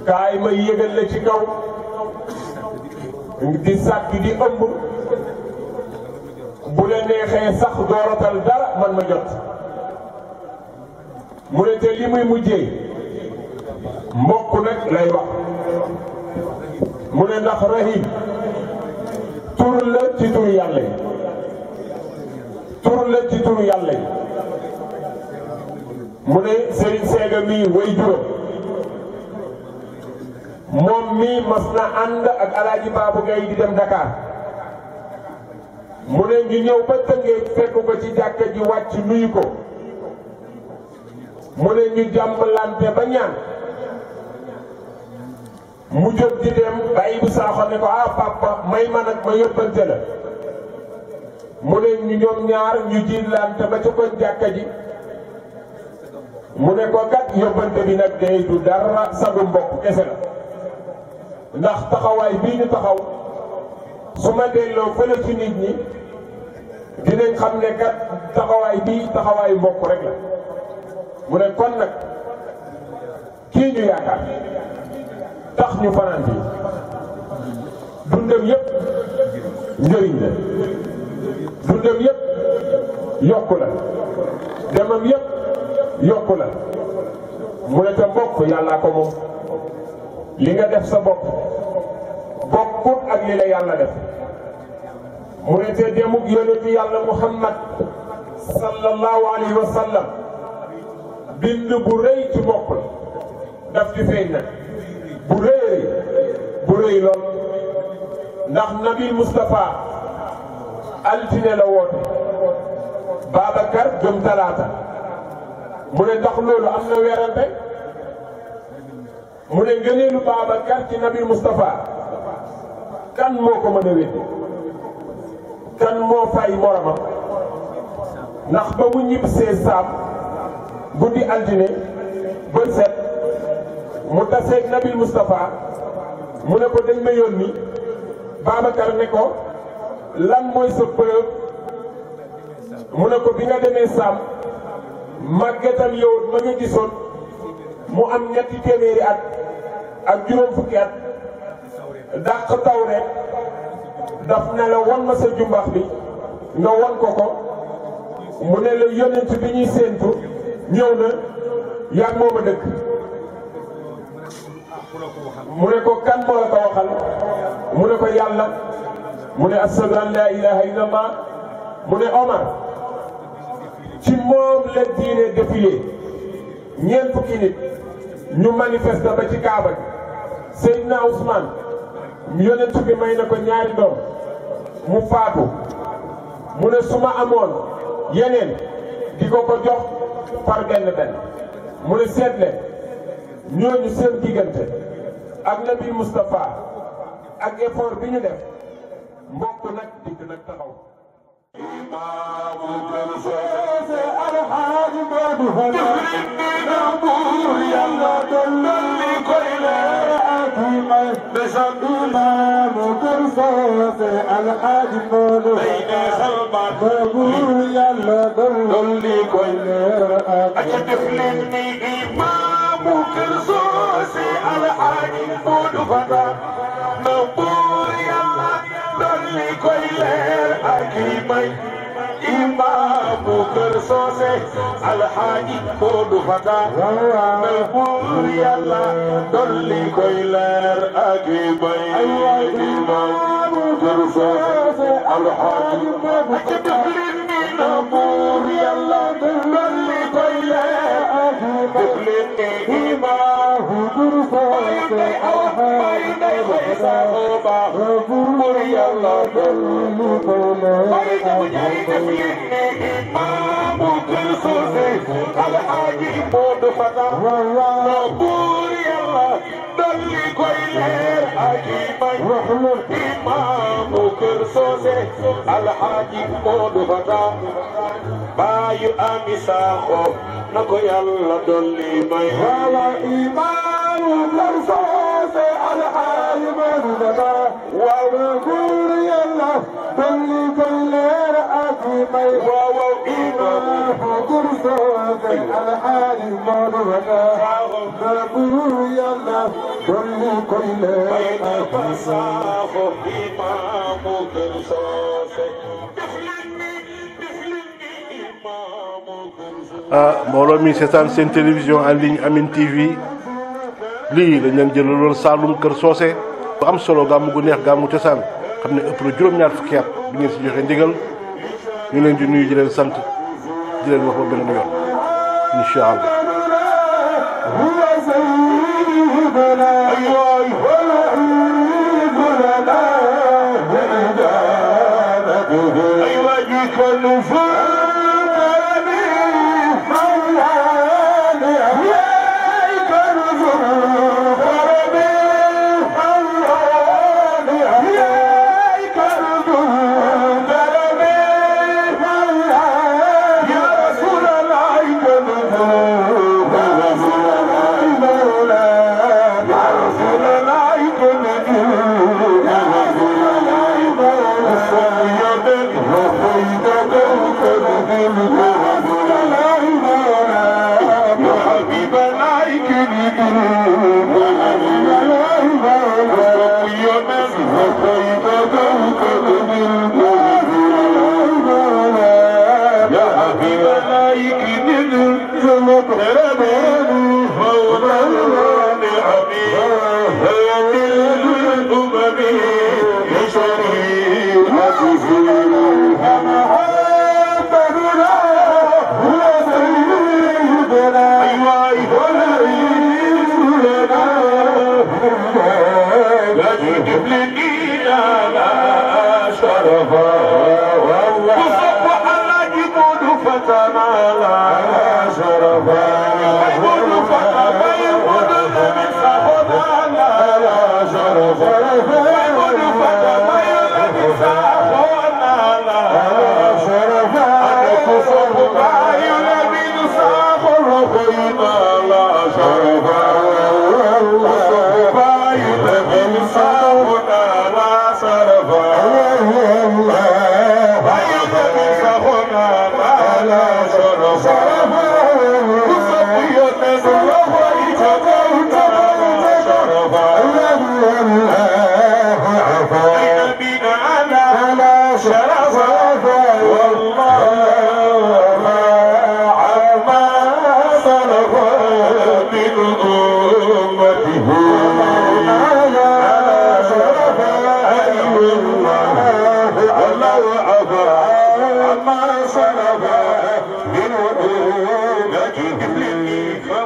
kaay may yëgal la ci kaw di sàkk di ëmb bu la neexee sax dooratal dara man ma jot mu ne te li muy mujjee mbokk nag lay wax mu ne ndax rahim tur la ci turu yàlla yi tur la ci turu yàlla yi mu ne Serigne Sega mii way juróom moom mii mas na ànd ak Alaaji Baabu Gay di dem Dakar mu ne ñu ñëw ba Tëngéej fekk ko ci jàkka ji wàcc nuyu ko mu ne ñu jàmbalante ba ñaan mu jóg di dem bàyyi bu Sakho ne ko papa may ma nag ma yóbbante la mu ne ñu ñoom ñaar ñu jiitlante ba ca koñ jàkka ji mu ne ko kat yóbbante bi nag day du dara sagu mbokk kese la ndax taxawaay bii ñu taxaw su ma delloo fële ci nit ñi dinañ xam ne kat taxawaay bii taxawaayu mbokk rek la mu ne kon nag kii ñu yaakaar tax ñu fanaan fii dundam yépp njëriñ la dundam yépp yokku la demam yépp yokku la mu ne te mbokk yàllaa ko moom li nga def sa bopp bokkut ak li la yàlla def mu ne te demuk yonentu yàlla Muhammad sallallahu alayhi wa sallam bind bu rëy ci mbokk la daf ci feeñ nag bu rëy lool ndax Nabil Moustapha altine la woote Babacar jëm talaata mu ne ndax loolu am na werante mu ne ngëneelu Babacar ci Nabil Moustapha kan moo ko mën a wéddi kan moo fay moromam ndax ba mu ñib see saam guddi altine bët set mu taseeg Nabil Moustapha mu ne ko dañ ma yónni Babacar ne ko lan mooy sa preuve mu ne ko bi nga demee saam màggetam yow ma nga gisoon mu am 2 téeméeri at ak juróom fukki at dàq taw rek daf ne la won ma sa jumbax bi nga won ko ko mu ne la yonent bi ñuy séentu ñëw na yaa moom a dëkk mu ne ko kan moo la ko waxal mu ne ko yàlla mu ne ashadu an la ilaha illallah mu ne Omar ci moom la diine défilé 4 fukki nit ñu manifeste ba ci Kaaba gi Seydina Ousmane yonent bi may na ko 2 doom mu faatu mu ne su ma amoon yeneen di ko ko jox par benn benn mu ne seet leen ñooñu seen diggante ak Nabi Moustapha ak effort bi ñu def mbokk nag dikk nag taxaw. Imaamu Kër Soose Alxaaji Moodu Fata na buur Yàlla dolli koy leer ak may Imaamu Kër Soose Alxaaji Moodu Fata na buur Yàlla dolli koy leer ak may Imaamu Kër Soose Alxaaji Moodu Fata buur Yàlla dolli koy leer Imaamu Kër Soose Alxaaji Moodu Fata na buur Yàlla dolli koy leer ak may Imaamu Kër Soose Alxaaji Moodu Fata baayu Ami Saaxo na ko Yàlla dolli may Imaamu Kër Soose Alxaaji Moodu Fata waaw buur Yàlla dolli koy leer ak may waaw Imaamu Kër Soose Alxaaji Moodu Fata na buur Yàlla dolli koy leer ak may Saaxo Imaamu Kër Soose mbooloo mi seetaan seen télévision en ligne Amine TV lii lañ leen jëlaloon Saloum Kër Soose bu am solo gàmmu gu neex gàmmu cosaan xam ne ëpp na juróom-ñaar fukki at bi ngeen si joxe ndigal ñu leen di nuyu di leen sant di leen wax ba beneen yoon incha allah.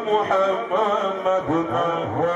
محمد